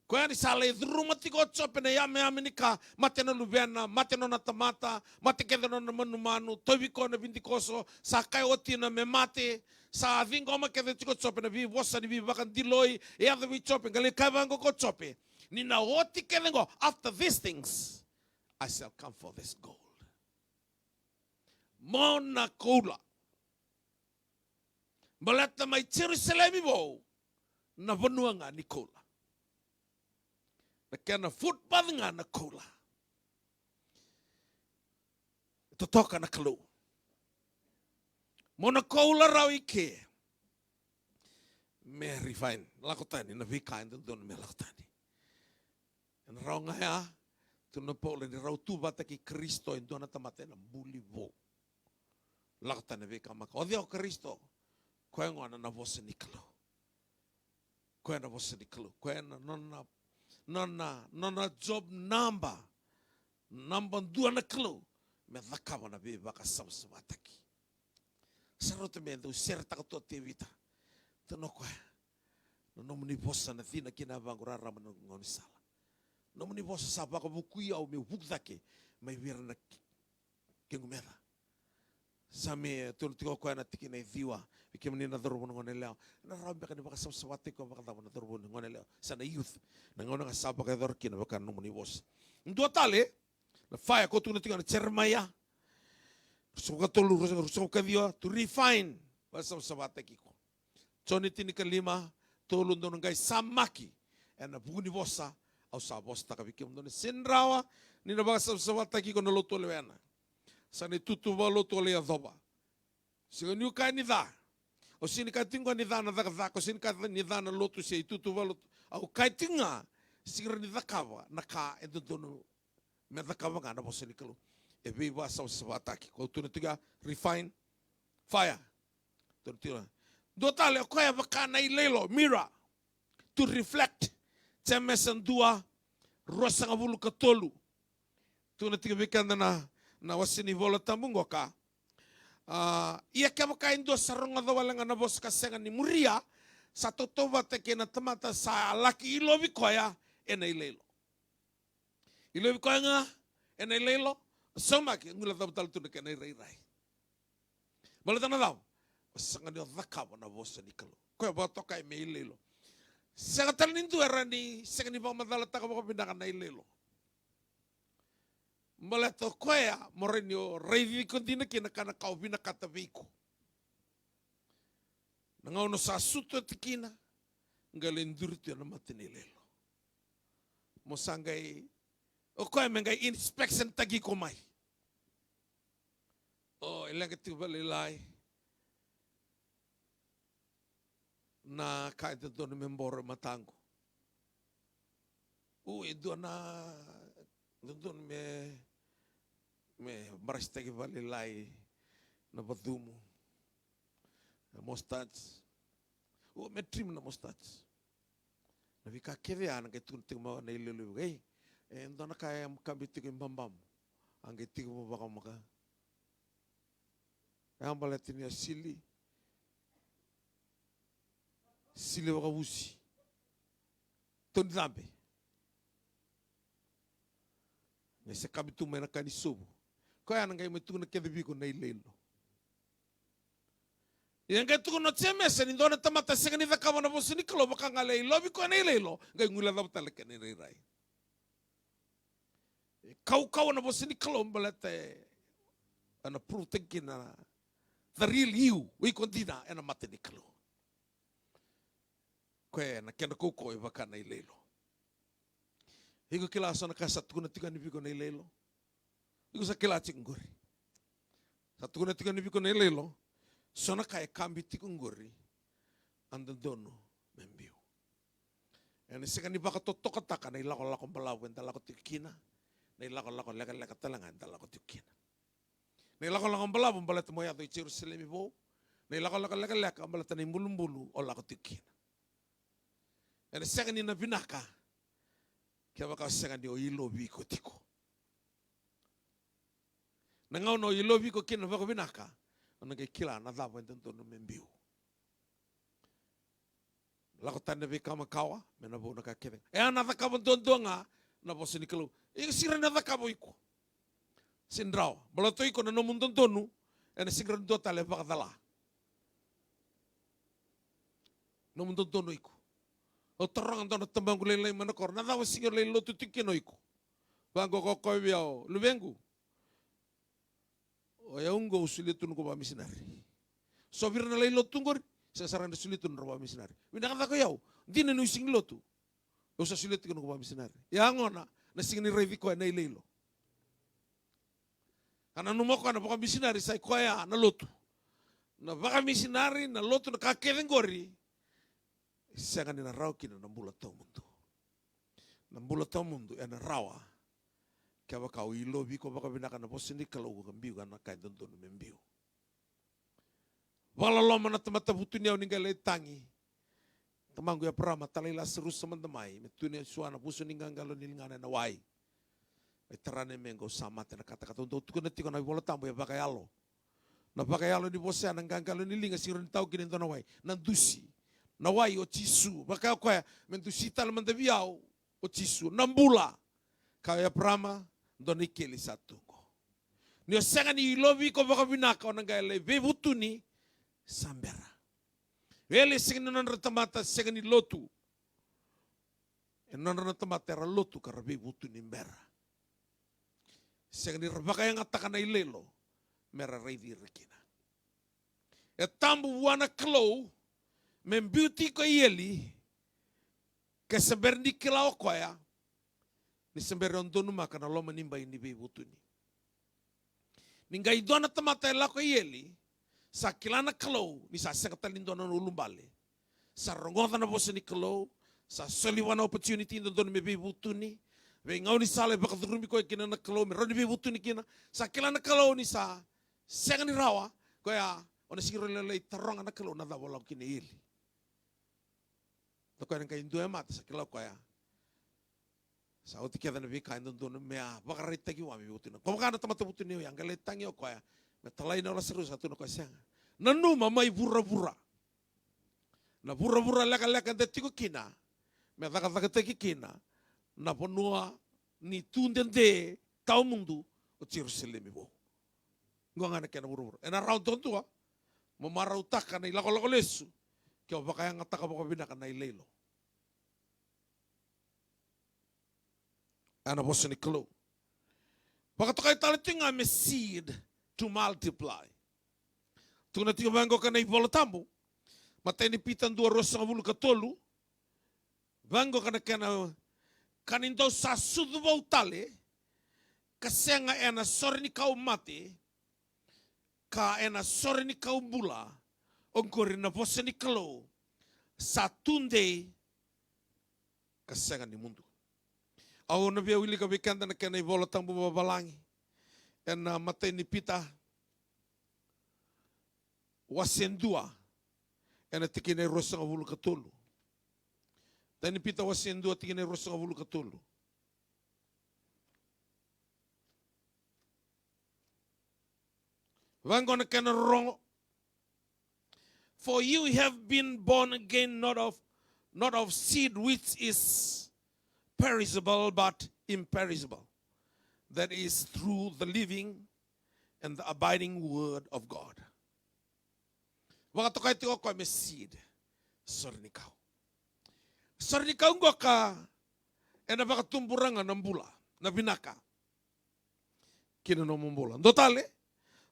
Ko ani sale druma tigo chope na yame ni ka mate na luvena, mate na tamata, mate keda na manu tovi ko na vindikoso sa kai otina me mate sa vingo ma keda tigo chope na vi vosa ni vi vakan diloi e ave vi chope ngale kai vango ko chope. Ni na oti keda ngo after these things I shall come for this gold. Mona koula. Malata mai Jerusalem iwo na vanuanga ni koula. Na kena footbathanga na koula. Totoka na kalu. Mona koula rau ike. Me refine. Lakotani na vika endo dono me lakotani. Na rau ngaya. Tuna pole ni rau tu bata ki Kristo en dona tamate na buli vo. Lakta ne veka maka. O Dio Kristo. Koe ngona na vosa ni kalu. Koe na vosa ni kalu. Koe na nona job number. Number dua na kalu. Me dhakawa na vee baka samsama taki. Sarote me ndu ser takatua te vita. Tano koe. Nono ni vosa na thina kina vangura rama na ngoni sala. No muni vosa sa baka bukui au me vukdake mai vira na kengumera. Sa me tunu tiko koe na tiki na thiwa vike mani na dhorobo na ngone leo. Na rambe ka ni baka samsawate ko baka dhawa na dhorobo na ngone leo. Sa na youth na ngone nga sa baka dhorki na baka no muni vosa. Ndua tale na fire ko tunu tiko na Jeremiah. Rusuka tolu rusuka dhiwa to refine baka samsawate kiko. Choni tini ka lima tolu ndono ngai samaki. Na buguni vosa au sa bosta ka vikim done sinrawa ni na basa sawata ki kono loto lewana sa ni tutu va loto le adoba se ni ka ni da o sini ka tingo ni da na da ko sini ka ni da na loto se tutu va loto au ka tinga sira ni da kawa na ka e dono me da kawa ga na bosa ni kalo e vi va sa sawata ki ko tu tiga refine fire tu tira do tale ko e va kana i lelo mira to reflect Temesan dua rosa ngavulu katolu. Tuna tiga vikanda na wasini vola tambungo ka. Ia kama kain dua sarunga dawalanga na bos kasenga ni muria sa totova teke na tamata sa laki ilovi koya ena ilelo. Ilovi koya nga ena ilelo somaki ngula tabatal tuna kena irai. Balatana daw. Sanga ni dhakawa na bosa ni kalo. Koya batoka me ilelo. Sanga talindu erani sanga ni vama dala taka baka pindakan na ilelo. Malato koea moreni o reivi kontina kina kana kau pinakata viko. Nangau no sa suto tikina ngalendur tu na matini ilelo. Mosangai o koea mengai inspection tagi komai. O ilang balilai. Na kaita dono memboro matango. Itu na dono me barastagi valilai na badumo. Na mostats. Me trim na mostats. Na vika keve ana ke tunting mo na ilulu gay. Dono kaya kambiti ko bambam. Ang giti ko baka maka. Ang balatin niya sili. Sili waka wusi. Toni zambe. Ngai se kabitu mena kani subu. Ko ya ngai metu na kedebi ko nei lelo. Yang ngai tu no tseme se ni dona tamata se ni vakava na bosini klo baka ngale lobi ko nei lelo. Ngai ngula da tale ke nei rai. Kau na bosini klo balate ana protekina the real you we kontina ena mate ni klo. Ko na kena koko e baka nei lelo. Higo kila sana ka satu na tika ni biko nei lelo. Higo sa kila chingori. Satu na tika ni biko nei lelo. Sona ka e kambi tikungori. Andan dono membiu. Ene seka ni baka totoka taka nei lako balawu enta lako tikina. Nei lako leka talanga enta lako tikina. Nei lako balawu balata moya do Jerusalem ibo. Nei lako leka balata nei mbulu o lako tikina. Ene seka ni na binaka. Kia waka seka ni o ilo biko tiko. Nangau no ilo biko kina waka binaka. Ona ke kila na davo ento no membiu. Lako tanda be kama kawa mena bo na ka kede. E ana da kama dondonga na bo sini kelu. E sira na da kama iko. Sindrao. Balato iko na no mundon tonu ena singra do tale baka dala. No mundon tonu iko. O torang ando na tambangu lele mana kor na da singa lele lotu tikino iko. Bango ko ko biao lubengu. O ya ungo usulitu nuko ba misinari. So vir na lelo tungor sa sarang usulitu nuko ba misinari. Wina kata ko yao, di na nuising lotu. O sa usulitu nuko ba misinari. Ya ngona na sing ni revi ko na lelo. Kana numoko na baka misinari sa ko ya na lotu. Na baka misinari na lotu na kakeden gori. Sanga ni na raw kina na mbula tau mundo. Na mbula tau mundo ya na rawa. Kaya baka uilo biko baka binaka na posini kalau kambiu kana kai tonton membiu. Wala loma na tamata butunia uninga tangi. Tamangu ya prama talila serus samandamai metunia suana puso ninggalo nilingana na wai. Etarane mengo sama tena kata-kata untuk tukuna tiko na bola tambo ya baka yalo. Na baka yalo di bosea nanggalo nilinga siron tau kini tona wai. Nandusi. Na wai o tisu. Baka kwa mendusi tal mandabiao o tisu. Nambula. Kaya prama doni keli satu ko. Nio sanga ni lobi ko baka binaka o nanggale bebutuni sambera. Ele sing non retamata sanga ni lotu. E non retamata era lotu kara bebutuni mbera. Sanga ni rabaka yang atakana ilelo mera reidi rekina. E tambu wana klo membiuti ko ieli ke seberni kilau koya ni sembere ondonu makana lo menimba ini bebutuni. Ningai dona tamata elako ieli sa kilana klo ni sa sekatali dona ulumbale. Sa rongota na bose ni klo sa soliwana opportunity dona me bebutuni. Ve ngau ni sale baka turumi ko kina na klo me roni bebutuni kina sa kilana klo ni sa sengani rawa ko ya ona sigiro lele taronga na klo na dabola kina ieli. To ko ngai ndu emata sa kilo ko ya. Sa oti kia dana vika endo dono mea bakarita ki wami butuna. Ko kana tamata butuni yang gale tangi o koya. Me talai na ola seru satu no ko senga. Nanu mamai bura-bura. Na bura-bura leka-leka de tiko kina. Me taka-taka teki kina. Na ponua ni tundende tau mundu o Jerusalem ibo. Ngwa ngana kena bura-bura. Ena rau tontua. Mamara utaka na ilako-lako lesu. Kia baka yang ataka baka binaka na ilelo. Ana bosa ni klo. Baka tokai tala tinga me seed to multiply. Tuna tinga bango kana i bola tambo. Mata ini pitan dua rosa ngabulu katolu. Bango kana kanindau sasudu bau tale. Kasenga ena sore ni kau mate. Ka ena sore ni kau bula. Ongkori na bosa ni klo. Satunde kasenga ni mundu. Au na via wili ka vikanda na kena i bola tambo babalangi. Ena mata ini pita. Wasendua. Ena tikine rosa ngabulu katolu. Tani pita wasendua tikine rosa ngabulu katolu. Vango na kena rongo. For you have been born again not of not of seed which is perishable but imperishable, that is through the living and the abiding word of God. Wakatokai tiko kwa me seed sornikau. Sornikau ngoka ena bakatumburanga ng bula na binaka. Kinanomumbola. Dotale,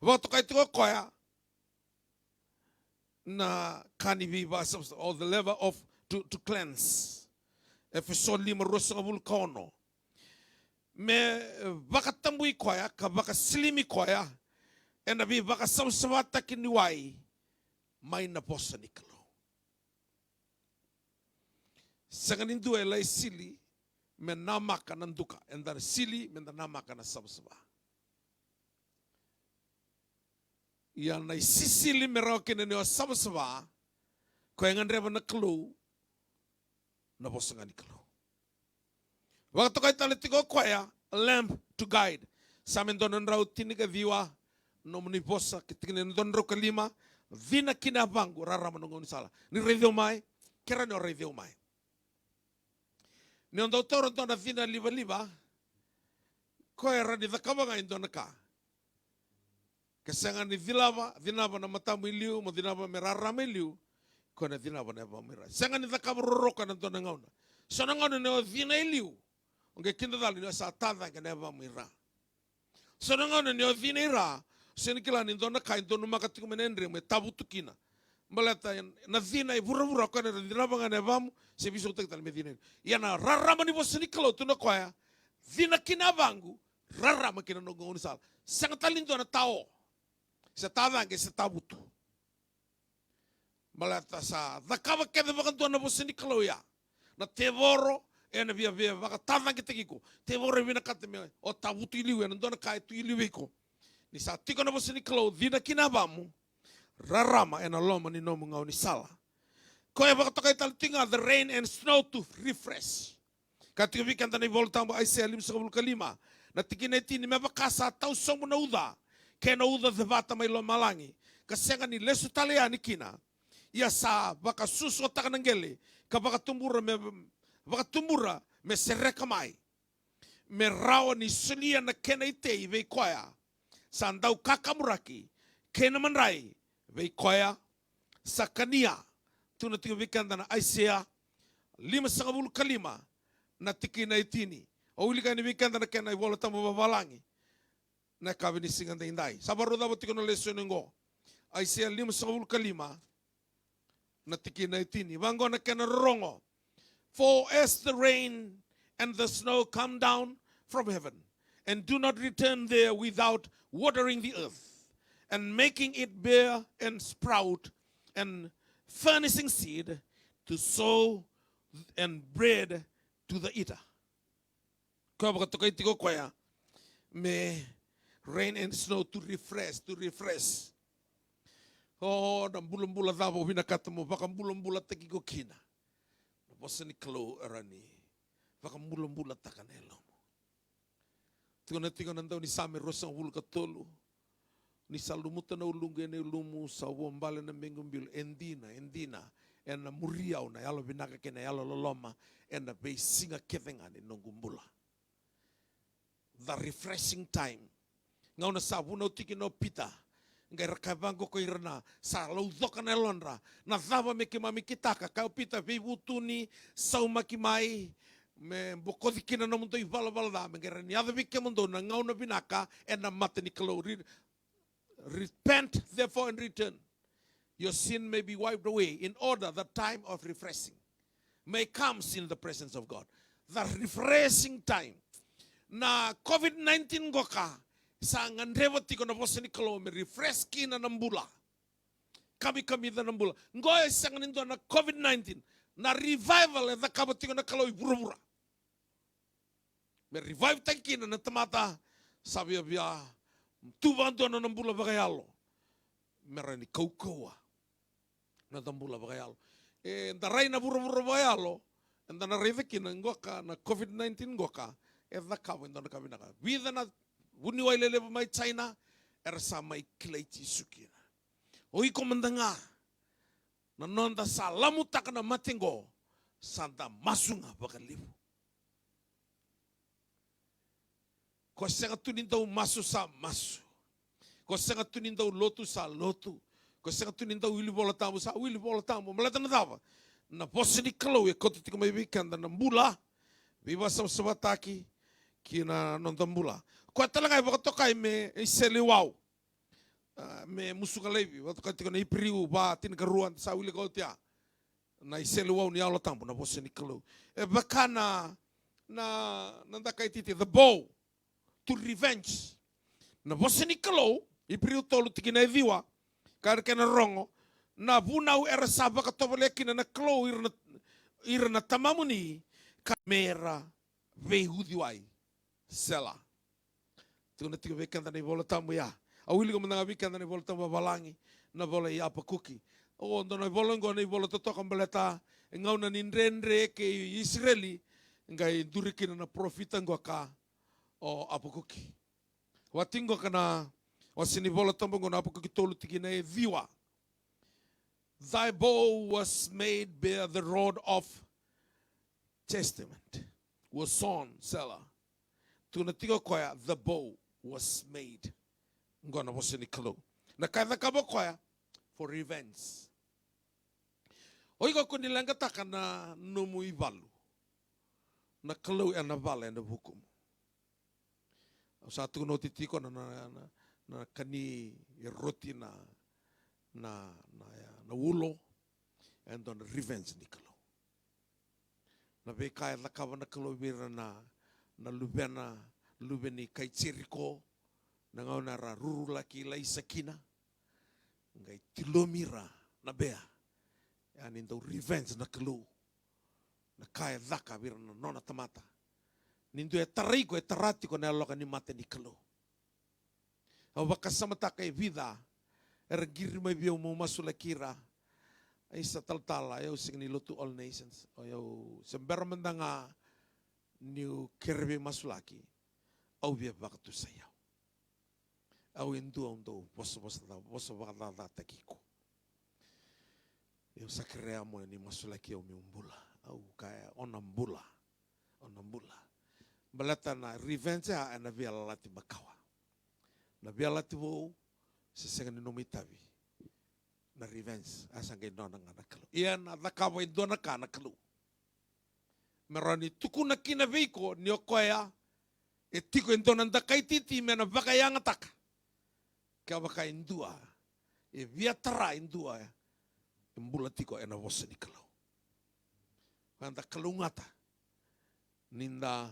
wakatokai tiko kwa na kaniviva or the level of to cleanse. Efeson 5:10. Me baka tambui koya ka baka slimi koya ena bi baka samsawata kiniwai mai na posa niklo. Sanganin dua elai sili me namaka nanduka enda sili me namaka na samsawa. Yan na sisili me rokin ne o samsawa ko ngandreba na klo na posa niklo. Waktu kau tahu koya a lamp to guide. Samen donon rau tiniga viwa nomni posa kitingin don rau kelima vina kina bangu rara menunggu sala. Ni review mai kira ni review mai. Ni untuk orang tu na vina liba koya radi zakabanga indona ka. Kesangan ni vinaba na matamu iliu mo vinaba merara meliu ko na vinaba na mera. Sangan ni zakabruroka na dona ngauna. Sonangauna ne vina iliu. Nge kinda dali no sa tanda ke neba mira. So ngone ne vinira, senikila ni dona kai dona makati kumenendre me tabutukina. Malata na vina e vura ko na dina banga nebam se biso tek tal medina. Yana rarama ni bosenikalo tuna koya. Vina kina bangu rarama kina no ngoni sal. Sangatalin dona tao. Se tanda ke se tabutu. Malata sa dakava ke banga dona bosenikalo ya. Na tevoro ena via vaka tava ki tekiko te vore vina kate me o tavutu iliu ena dona kai tu iliu iko ni sa tiko na bosini klo vina kinabamu rarama ena loma ni nomu ngau ni sala ko e baka takai tal tinga the rain and snow to refresh katika vika ndani voltambo Isaiah 5:5 na tikine tini me baka sa tau somu na uda ke na uda the vata mai lo malangi kasenga ni lesu taleani kina ia sa baka susu takanangele ka baka tumbura Baka tumbura me sereka mai. Me rawa ni sulia na kena itei vei koya. Sandau kakamuraki. Kena manrai vei koya. Sakania. Tuna tiga vikanda na Isaiah 5:5 na tiki na itini. O ulika ni vikanda na kena iwola tamu babalangi. Na kabini singanda indai. Sabaru dabo tiko na leso nengo. Isaiah 5:5 na tiki na itini. Wango na kena rongo. For as the rain and the snow come down from heaven, and do not return there without watering the earth, and making it bear and sprout, and furnishing seed to sow and bread to the eater. Me rain and snow to refresh. Oh, dan bulan-bulan dabo binakatamu, baka bulan-bulan teki kina. Bosa ni kalo arani, baka bulan-bulan takanelo. Tiga nandau ni same rosa ul katolu, ni salumuta na ulunga ni ulumu sa wombale na mengumbil endina, ena muriau na yalo binaka kena yalo loloma, ena be singa kevengani nongumbula. The refreshing time. Ngau na sabuna utiki no pita. Ngai rakabango ko irna sa laudoka na lonra na dava me kima mikitaka kau pita vivutuni sau makimai me bokodikina no mundo ivala da me ngai ni ave ke mundo na ngau na binaka and na matani kalo repent therefore and return. Your sin may be wiped away in order the time of refreshing may comes in the presence of God. The refreshing time na COVID-19 goka sa ngandrewa tiko na bosa ni kalo me refresh kina nambula. Kami da nambula. Ngoy sa nganindo na COVID-19 na revival da kabo tiko na kalo ibura. Me revive tankina na tamata sabi abia tubando na nambula bagayalo. Merani kaukawa na nambula bagayalo. Da rai na bura bagayalo. Da na revekina ngoka na COVID-19 ngoka. Da kabo na kami na. Vida na Wuni wai lele mai China ersa mai kilaiti sukina. Oi komandanga na nonda sa lamu takana matengo santa masunga bakalibu. Ko senga tunindau masu sa masu. Ko senga tunindau lotu sa lotu. Ko senga tunindau wili bola tamu sa wili bola tamu. Malata na tava. Na posse ni kalau e kote tika mai weekend na mbula. Viva sa sabataki ki na nondambula. Ko talanga e wakatokai me isele wau. Me musuka levi. Wakatokai tika na ipriu ba tina ruan sa wili kautia. Na isele wau ni aula tamu na posse ni kalau. E bakana na nandakai titi the bow. To revenge. Na posse ni kalau ipriu tolu tiki na eviwa. Kare kena rongo. Na vunau era saba katopaleki na kalau irna tamamuni. Kamera vehudi wai sela. Tuna tika weekend na bola tamu ya. Awili ko mga weekend na bola tamu balangi na bola ya pa cookie. O ndo na bola ngo na bola toto kambaleta ngau na nindrenre ke Israeli ngai durikina na profita ngo ka o apa cookie. Watingo kana wasini bola tamu ngo na apa cookie tolu tiki na e viwa. Thy bow was made by the rod of Testament was on Sela. Tunatigo koya, the bow was made. Ngona was ni kalo. Na kada kabo koya for revenge. Oigo kundi langa taka na numu ivalu. Na kalo ya na vale na hukum. Sa tu no titiko na kani roti na ulo and on revenge ni kalo. Na bekai la kawana kalovira na lubeni kaitsiriko na ngauna ra rurula ki la isakina ngai tilomira na bea yani ndo revenge na kalu na kai laka vira na nona tamata nindo e tariko e taratiko na loka ni mate ni kalu au wakasamata kai vida era girma biu mo masula kira ay sa taltala ayaw sing niluto all nations ayaw sembera mendanga new kerbe masulaki au bia bakatu sayaw au indu ondo boso bakata takiko eu sakrea mo ni masulaki au miumbula au kaya onambula balata na revenge a na via lati bakawa na via lati wo sesenga ni nomitavi na revenge asange nona ngana kalu ia na dakawa indona kana kalu merani tukuna kina veiko ni okoya e tiko indona ndakai titi mena baka yanga taka ka baka indua e via tara indua mbula tiko ena vosa ni kalu kanda kalu ngata ninda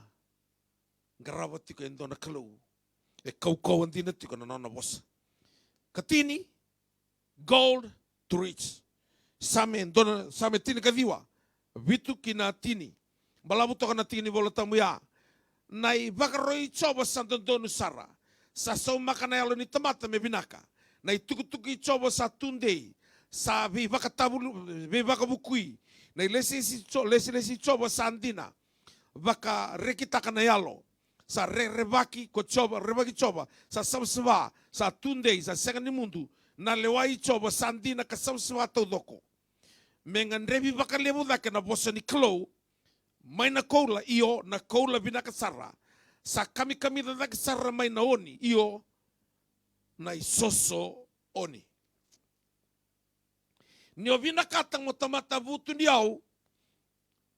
ngarawa tiko indona kalu e kau andina tiko na nona vosa katini gold to reach. Same tini kadiwa. Vitu kina tini. Balabu toka na tini bola tamuya. Nai bakaroi coba santo donu sara. Sa sau makana yalo ni tamata me binaka. Nai tukutuki coba sa tunde. Sa vi bakabukui. Nai lesi coba sa andina. Baka rekitaka na yalo. Sa rebaki coba. Sa samsva. Sa tunde. Sa sekani mundu. Na lewai coba sandina kasam swatau doko. Mengan revi bakalebu dake na bosa ni klo. Mai na koula iyo na koula binaka sara. Sa kami da dake sara mai na oni iyo na isoso oni. Nio binaka tang mo tamata butu ni au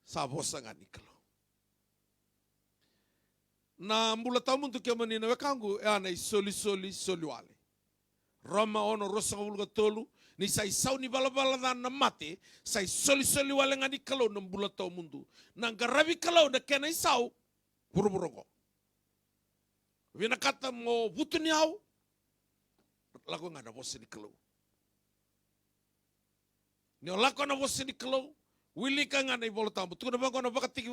sa bosa ngani klo. Na mbula tamundu kia manina wekangu na isoli wale. Roma ono rosa ulga tolu ni sai sau ni bala na mate sai soli wale ngani kalau na mbula tau mundu na ngarabi kalau na kena isau buru-burugo vina kata mo butu ni au lagu ngana bosi ni kalau ni olako na bosi ni kalau wili ka ngana ibola tambu tu na bango na bakatiki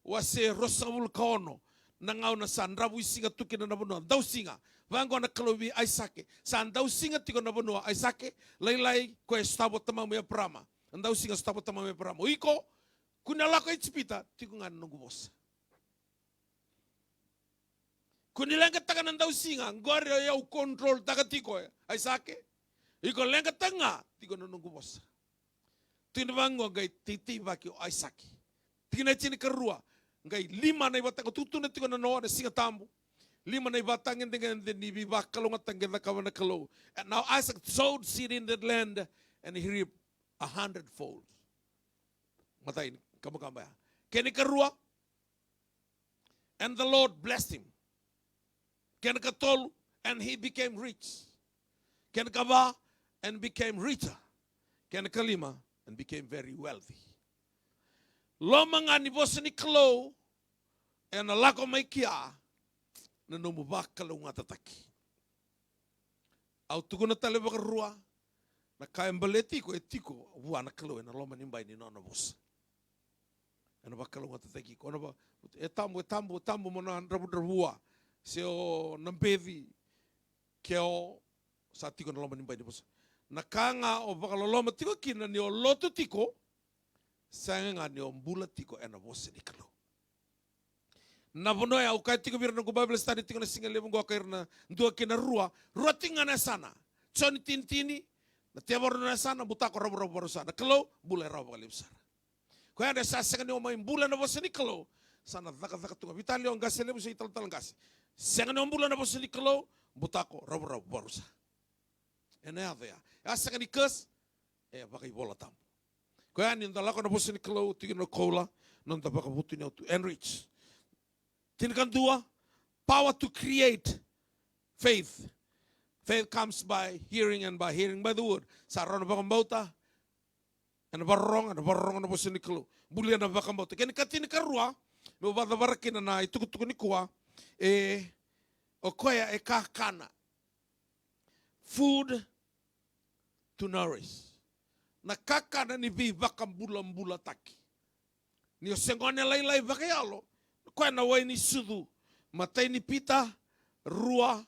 wase rosa ulga ono na ngau na sandrabu isinga tuki na nabuno dau singa vango na kalobi aisake san dau singa tiko na buno aisake lai ko estabo tamamu ya prama andau singa estabo tamamu ya prama iko kuna lako itspita tiko ngana nungu bosa kuni lenga taka na dau singa ngore ya control taka tiko aisake iko lenga tanga tiko na nungu bosa Tinavango ngai titi vaki o Aisaki. Tina chini karua. Ngai lima na iwata ko tutuna tiko na noa na singa tambu. Lima na iwata ngendeng ni vivakalo ngatang na kawana kalo. And now Isaac sowed seed in that land and he reaped 100-fold. Matain kamu kambaya. Keni karua. And the Lord blessed him. Ken katol and he became rich. Ken kava and became richer. Ken kalima and became very wealthy. Lomanga ni bosa ni kalo and alako mai kia na numubakalo ngatataki. Au tukuna tale bakarua na kaembale etiko wana kalo na loma nimbai ni nona bosa. Ana bakalo ngatataki kona ba etambo mona rabu seo nampevi keo sa tiko na loma nimbai ni bosa. Na kanga o bakaloloma tiko kina ni o loto tiko sanga ni o mbula tiko ena bosa ni kalo. Na bono ya ukai tiko birna ko Bible study tiko na singa lebu ngwa kairna ndua kina rua tinga na sana. Choni tintini na tiabor na sana butako rabu sana. Kalo bula rabu kalim sana. Kaya ada sasa ni o mai mbula na bosa ni kalo sana zaka tunga vitali o ngase lebu sa ital ngase. Sanga ni o mbula na bosa ni kalo butako rabu sana. Ena ya. Asa kan ikas pakai bola tam. Kaya ni ndalako na bosa ni kalo tiko na kola nanda baka butu ni to enrich. Tinkan dua, power to create faith. Faith comes by hearing and by hearing by the word. Saron bakang bauta, and barong na bosa ni kalo. Bulian na bakang bauta. Kaya katini karua, no bada barakin na itukutuku ni kuwa, o koya kakana. Food to nourish. Na kakana ni vi bakang bula taki. Ni o sengone lai bakayalo. Kwa na wai ni sudu. Matai ni pita. Rua.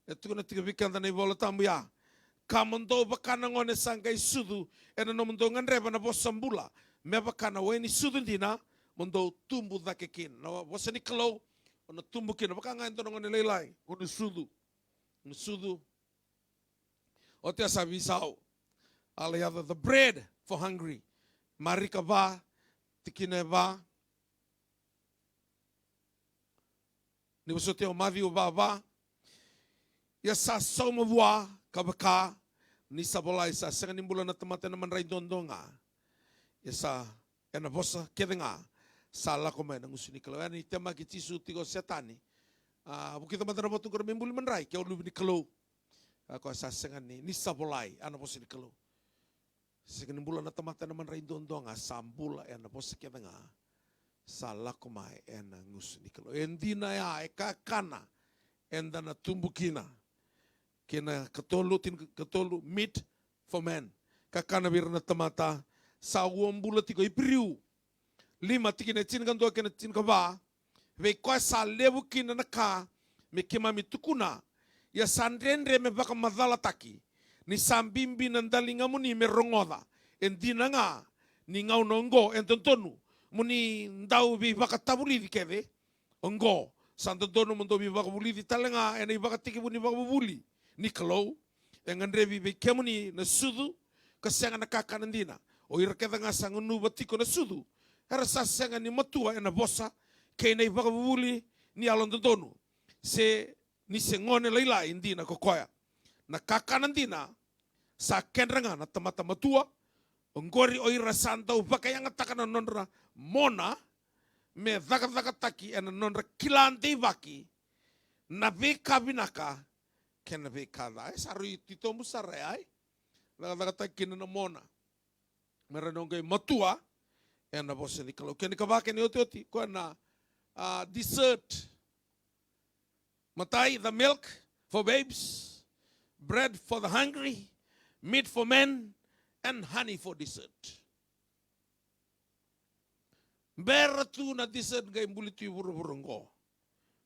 Etu kuna tika vikanda na ibola tambu ya. Kamondo bakana ngone sangkai sudu. Ena no mundo nganreba na bosambula. Me bakana wai ni sudu dina. Mundo tumbu dhake kin. Na bosa ni kalau. Ona tumbu kin. Baka nga ento ngone leilai. Ona sudu. Sudu. Otia sabi sao. Alayada the bread for hungry. Marika ba. Tikine ba. Ni wasote o mavi o baba. Ya sa soma bua kabaka ni sabolai sa sanga nimbula na tamate naman ray dondonga. Ya sa ena bosa kedenga sa la kome na ngusuni kalau ani tema ki tisu tigo setani. Bukita matana botu ko mimbuli man ray kaya lubi ni kalau. Ako sa sanga ni sabolai ana bosa ni kalau. Sanga nimbula na tamate naman ray dondonga sambula ena bosa kedenga. Salah komai ena ngusni kalau endina ya kakana enda na tumbukina kena ketolu meat for men kakana birna tamata sa uombula tiko ipriu lima tikine chin gando kena chin kaba ve kwa sa lebu kina naka me kema mitukuna ya sandrendre me baka madala taki ni sambimbi nandalinga muni me rongoda endina nga ni ngau nongo entontonu muni ndau bi baka tabuli di keve ongo santo dono mundo bi baka buli di talenga ena baka tiki buni baka buli ni kalau engan revi bi kemuni na sudu kasanga na kakanandina o irkeda nga sangunu batiko na sudu era sasanga ni matua ena bosa kena baka buli ni alon dono se ni sengone leila indina kokoya na kakanandina sa kenranga na tamata matua Ongori oira santa upaka yang atakana nonra mona me dhaka taki ena nonra kilante vaki na veka binaka kena veka dai saru tito musare ai dhaka taki na mona mera nongai matua ena bosa ni kalau kena kavake ni oti ko na dessert matai the milk for babes bread for the hungry meat for men and honey for dessert. Beratu na dessert gay mbuliti burunggo.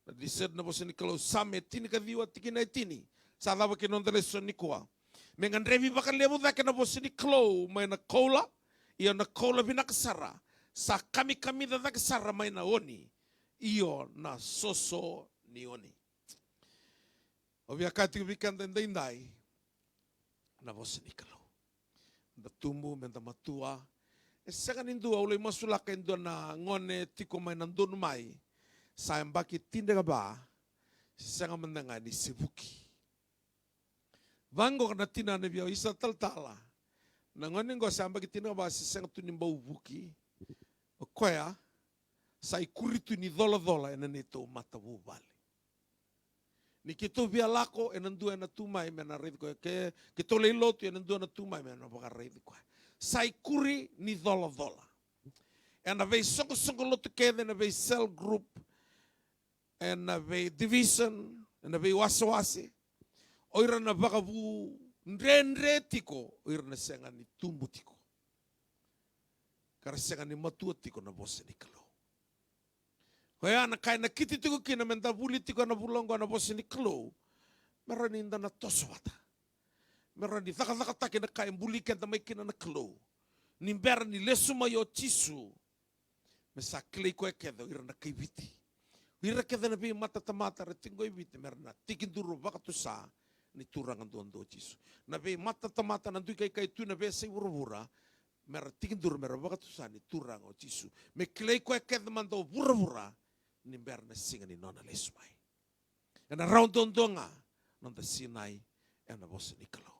Na dessert na bosa ni kalau same tini ka viwa tiki na tini. Sa dawa kinondale so ni kuwa. Mengan revi bakal lebu dake na bosa ni kalau may na cola. Iyo na cola binakasara. Sa kami da dakasara may na oni. Iyo na soso ni oni. Obviakati bikan den dai na bosa ni kalau. da tumbu menta matua. Sanga nindua ule masulaka indua na ngone tiko mai nandun mai. Sayang baki tindaga ba. Sanga mendengar ni sebuki. Vango kana tina ne biao isa taltala. Na ngone ngo sayang baki tindaga ba sanga tu nimba ubuki. Koya sai kuritu ni dola ena neto mata bubali. Ni kito via lako ena ndua na tumai mena redi ko ke kito leilotu ena ndua na tumai mena baka redi ko. Sai kuri ni dola. Ena vei songo lotu kede na vei cell group ena vei division ena vei wasi. Oira na baka vu nre tiko oira na senga ni tumbu tiko. Kara senga ni matua tiko na bose ni kalau. Kaya na kaya na kiti tiko kina menta buli tiko na bulongo na bose ni kalau. Merani inda na toswata. Merani thaka taki na kaya buli kenta mai kina na kalau. Nimbera ni lesuma yo tisu. Mesa klei koe kedo ira na kaiviti. Ira kedo na bi mata tamata retingo ibiti merna tikinduru vakatusa ni turangan dondo tisu. Na bi mata tamata nandu kai tu na bi sei vura mer tikinduru mer vakatusa ni turango tisu. Me klei koe kedo mando vura ni berna singa ni nona lesumai. Ena round dondonga nonda sinai ena bosa ni kalau.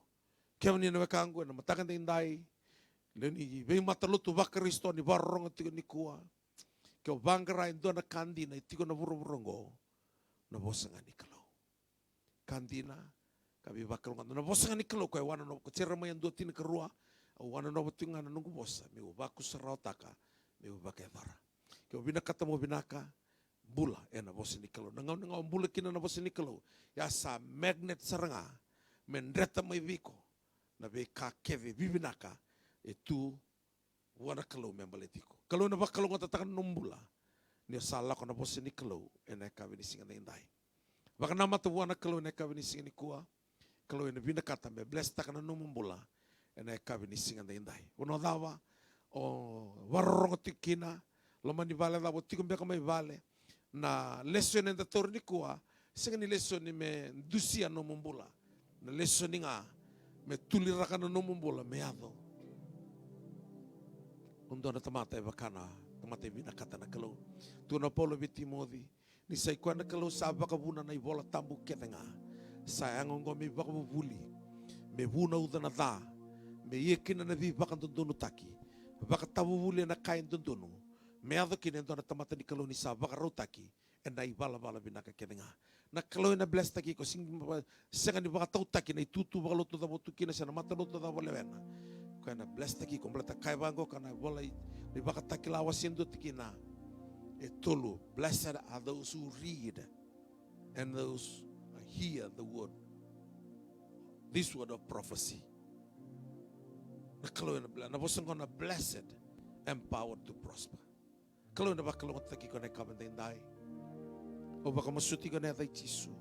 Kaya ni na wakangu na matakan indai. Leni vei mata lutu vakaristo ni varronga tiko ni kua. Kau bangara indo na kandina tiko na vurongo na bosa ni kalau. Kandina kabi vakalonga na bosa ni kalau kau wana no kecera mai ando tin kerua. Wana no tinga na nungu bosa mi vaku serau taka mi vakevara. Kau binaka tamo binaka bula ena bosa ni kalau. Nangau bula kina na bosa ni kalau. Ya sa magnet seranga mendreta mai viko na be kakeve bibinaka itu wana kalau membaletiko. Kalau na bakalo ngata takan numbula. Ni sala ko na bosa ni kalau ena kabe ni singa indai. Baka nama tu wana kalau ena kabe ni singa ni kua. Kalau ena binakata me bless takan numbula ena kabe ni singa indai. Uno dawa o warrongo tikina loma ni vale dawa tikum beka mai vale na lesson enda tor ni kua singa ni lesson ni me dusia numbula. Na lesson ni nga me tuliraka na numbula me ado. Undo na tamata bakana tamata binakata na kalau tu na polo bitimodi ni sai kwa na kalau saba kabuna na ibola tambu ketenga sayang ngo mi bakabuli me buna udana da me yekina na vi bakan tundunu taki bakatabu buli na kain tundunu me ado kine ndo na tamata ni kalau ni saba karutaki ena ibala bala binaka ketenga na kalau na bless taki ko sing senga ni bakatau taki na itutu bakalotu da botu kina sana mata lotu da bolewena kana bless taki kompleta kai bango kana bola ni bakataki lawa sindo tikina etolu. Blessed are those who read and those who hear the word, this word of prophecy. Na kalau na bosan kona blessed, empowered to prosper. Kalau na bakalo taki kona kabandai o baka masuti kona dai tisu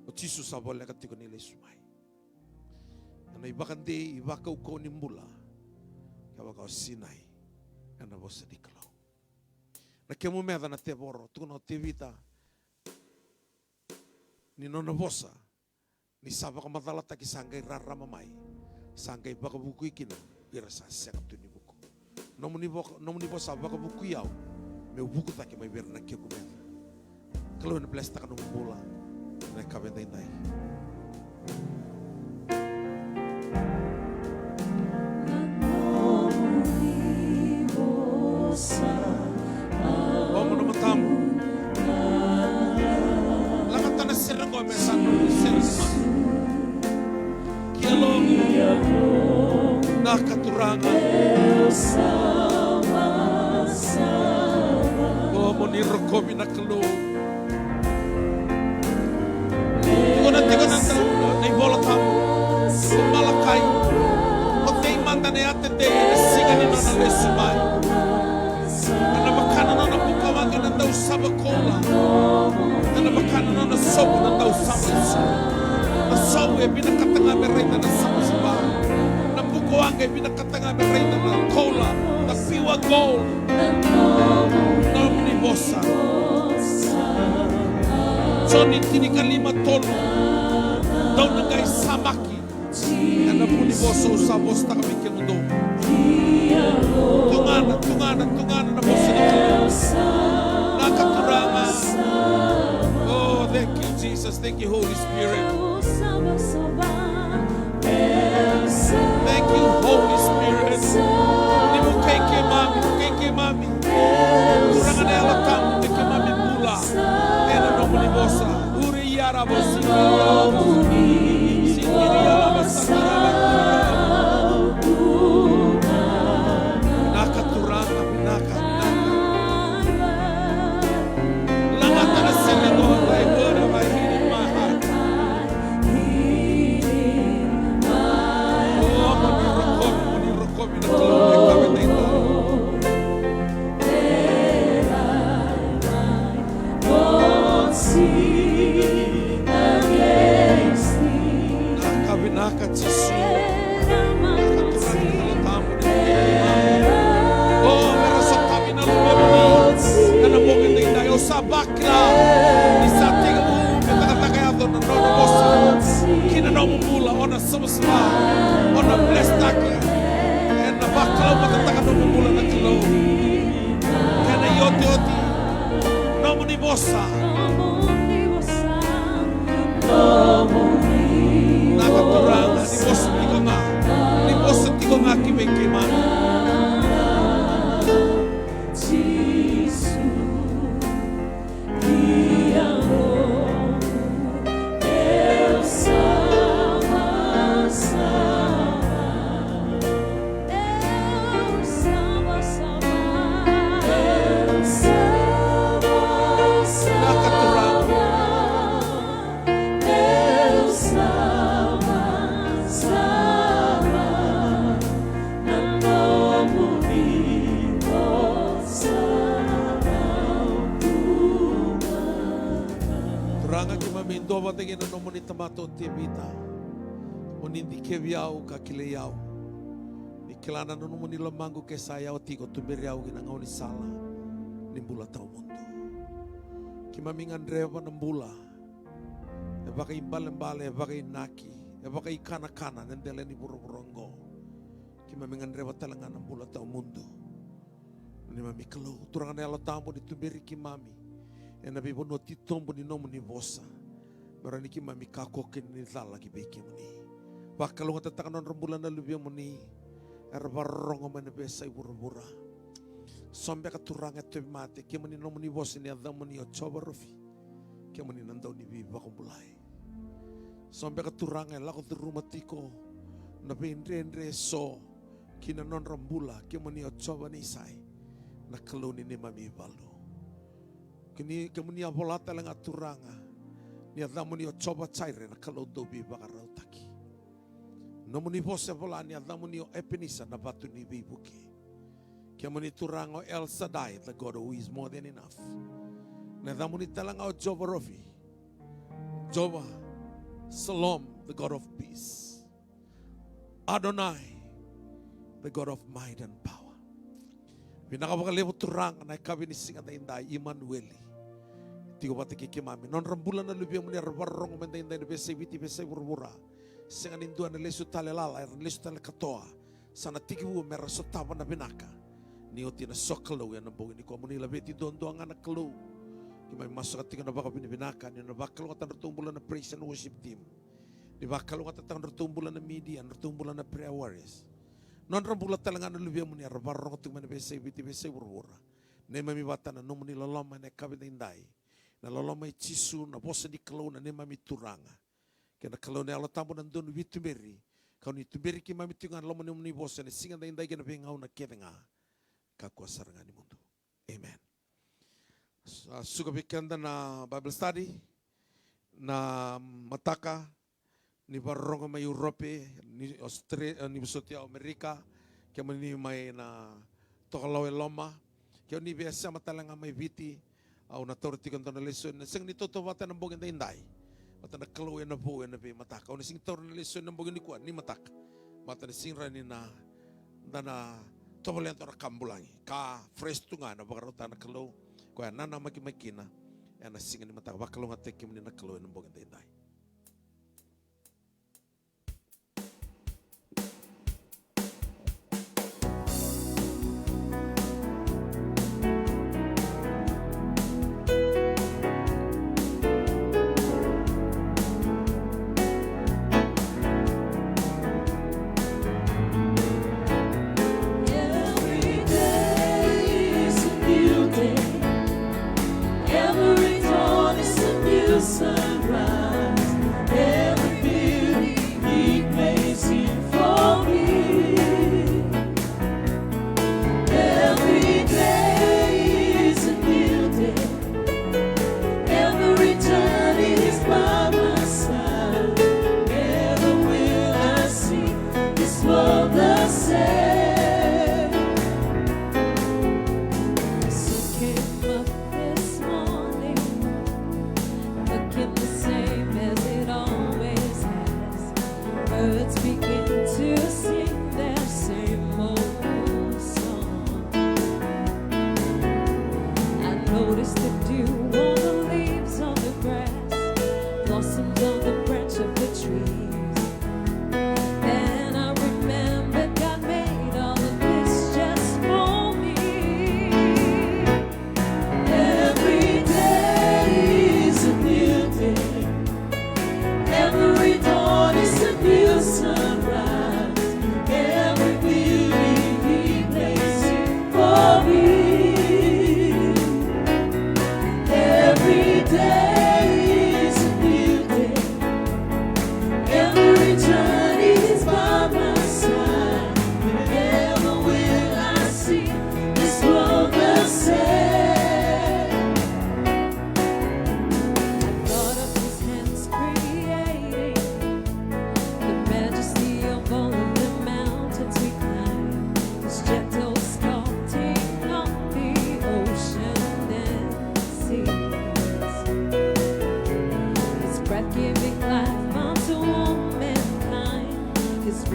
o tisu sabole kati kona lesumai. Na ibakande ibaka uko ni mula kawa ka sinai ana bosa di kalau na kemu meda na te boro tu no te vita ni nona bosa ni saba ka madala taki sangai rarama mai sangai baka buku ikina ira sa seka tu ni buku nomu ni bosa baka buku yau me buku taki mai ber na kemu meda kalau na bless taka no mula na kabenda indai. Vamos no tamu. Laka tana seranggo mesano serangma. Kialo na katuranga. Oh moni rokobi na kelo. Tigo na na bola tamu. Kumalakai. Okei manda ne atende na singa ni na lesumai. Na makana na buka wangi na tau saba kola. Na makana na sobu na tau saba su. Na sobu e bina katanga me reina na saba suba. Na buka wangi e bina katanga me reina na kola. Na piwa gold. Na mni bosa. Johnny tini kalima tolo. Dau na gai samaki. Ana po ni Boso usapos ta kami kimundo. Tunganan na po sila. Nakaturangan. Oh, thank you, Jesus. Thank you, Holy Spirit. Thank you, Holy Spirit. Ni mo kay mami. Turangan na yung tamu kay mami mula. Ena no mo ni Bosa. Uri yara bosi. Singiri yara bosa. Nakaturangan, Langatan na sila ko. Ay, wala ba hiling mahal. Oh, manirokop. Minatulong na kami na ito. Nakabinakat si Su. Nakaturangan na tamu ni oh, meron sa kami na lumabini. Ano mo kita yung sabakla. Isating metakatagayado na nonobosa. Kinanaw mo mula o na samasma. O na bless taki. E na baklaw matatagano mo mula na kalaw. Kaya na yoti. Nomo ni Bosa. Nakaturangan ni Bosa tigo nga. Ni Bosa tigo nga kimay-kimay. Dova tingin na nomo ni tamato tibita. O hindi keviao kakileao. Ni kilana na nomo ni lamango kesayao tiko tumiriao ginangaw ni sala. Ni bula tao mundo. Kimaming Andreva ng bula. E baka imbale-mbale, e baka inaki. E baka ikana-kana, nandela ni buro-burongo. Kimaming Andreva talaga ng bula tao mundo. Ni mami kalo. Turangan na yalo tamo ni tumiri kimami. E nabibo no titombo ni nomo ni Bosa. Marani ki mami kakokin ni lagi beki muni. Bakal nga tatakanon rembulan na lubya muni. Erbarong nga manabesa ibura-bura. Sombe katurang ito mate. Kaya muni no muni boss ni adam muni o choba rofi. Kaya muni nandaw ni biba kumbulay. Sombe katurang ay lako rumatiko. Nabindre so. Kinanon rambula. Kaya muni o choba ni isay. Nakaluni ni mami balo. Kaya muni abolata lang aturanga. Ni adamu ni ochoba chaire na kalodo biba karautaki. Nomu ni bose vola ni adamu ni epenisa na batu ni bibuki. Kia muni turango El Shaddai, the God who is more than enough. Na adamu ni talanga o Jova Rofi. Jova, Salom, the God of peace. Adonai, the God of might and power. Pinakapakalibo turang na ikabinising at inday, Emmanueli. Tigo pati kikimami. Non rembulan na lubiang muni arbarong menda inday na besay witi besay burbura. Singa ninduan na lesu tale lala, lesu tale katoa. Sana tigiwu merasotama na binaka. Nioti na sokalo yan ang bongin ni ko. Muni labeti doon anak kalo. Kimay masuk at tiga na baka binibinaka. Ni na bakalo nga tanrtumbulan na praise and worship team. Ni bakalo nga tanrtumbulan na media, tanrtumbulan na prayer warriors. Non rembulan talaga na lubiang muni arbarong at tingman na besay witi besay burbura. Na mamibata na nung muni lalama na kabit na inday. Na lalama itisu na bosa di kalau na mami turanga. Kaya na kalau na alatamo nandun witumeri. Kau ni tumeri ki mami tungan lama ni bosa na singa na inday gana bengaw na kevenga. Kakuasarangan ni mundo. Amen. Suka bikanda na Bible study na mataka ni barong may Europe ni Australia ni Sotia Amerika kaya ni may na tokalaw loma kaya ni biasa matalang may viti au na torti kan na lesson sing nito to wata ng bogin inday mata na kalaw na po na be mataka au sing tor na lesson ng bogin ni kuan ni matak mata na sing rani na dana tobolen tor kambulangi ka fresh tunga na bagarota na kalaw kuan na makina na sing ni mataka bakalo nga tekim ni na kalaw ng bogin inday.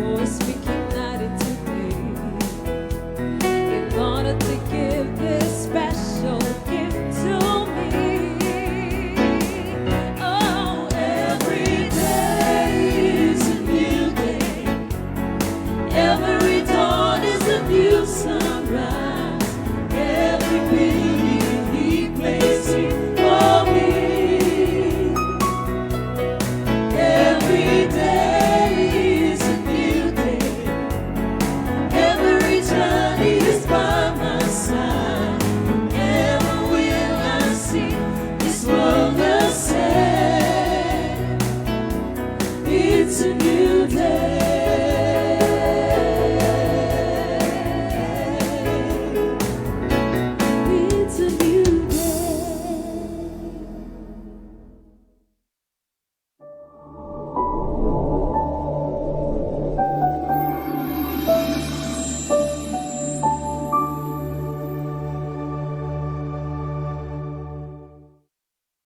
for speaking that into me. In order to give this special gift to me. Oh, every day is a new day. Every dawn is a new sunrise. Every beauty He placed for me. Every day is a new day. Every time He is by my side. Never will I see this world the same. It's a new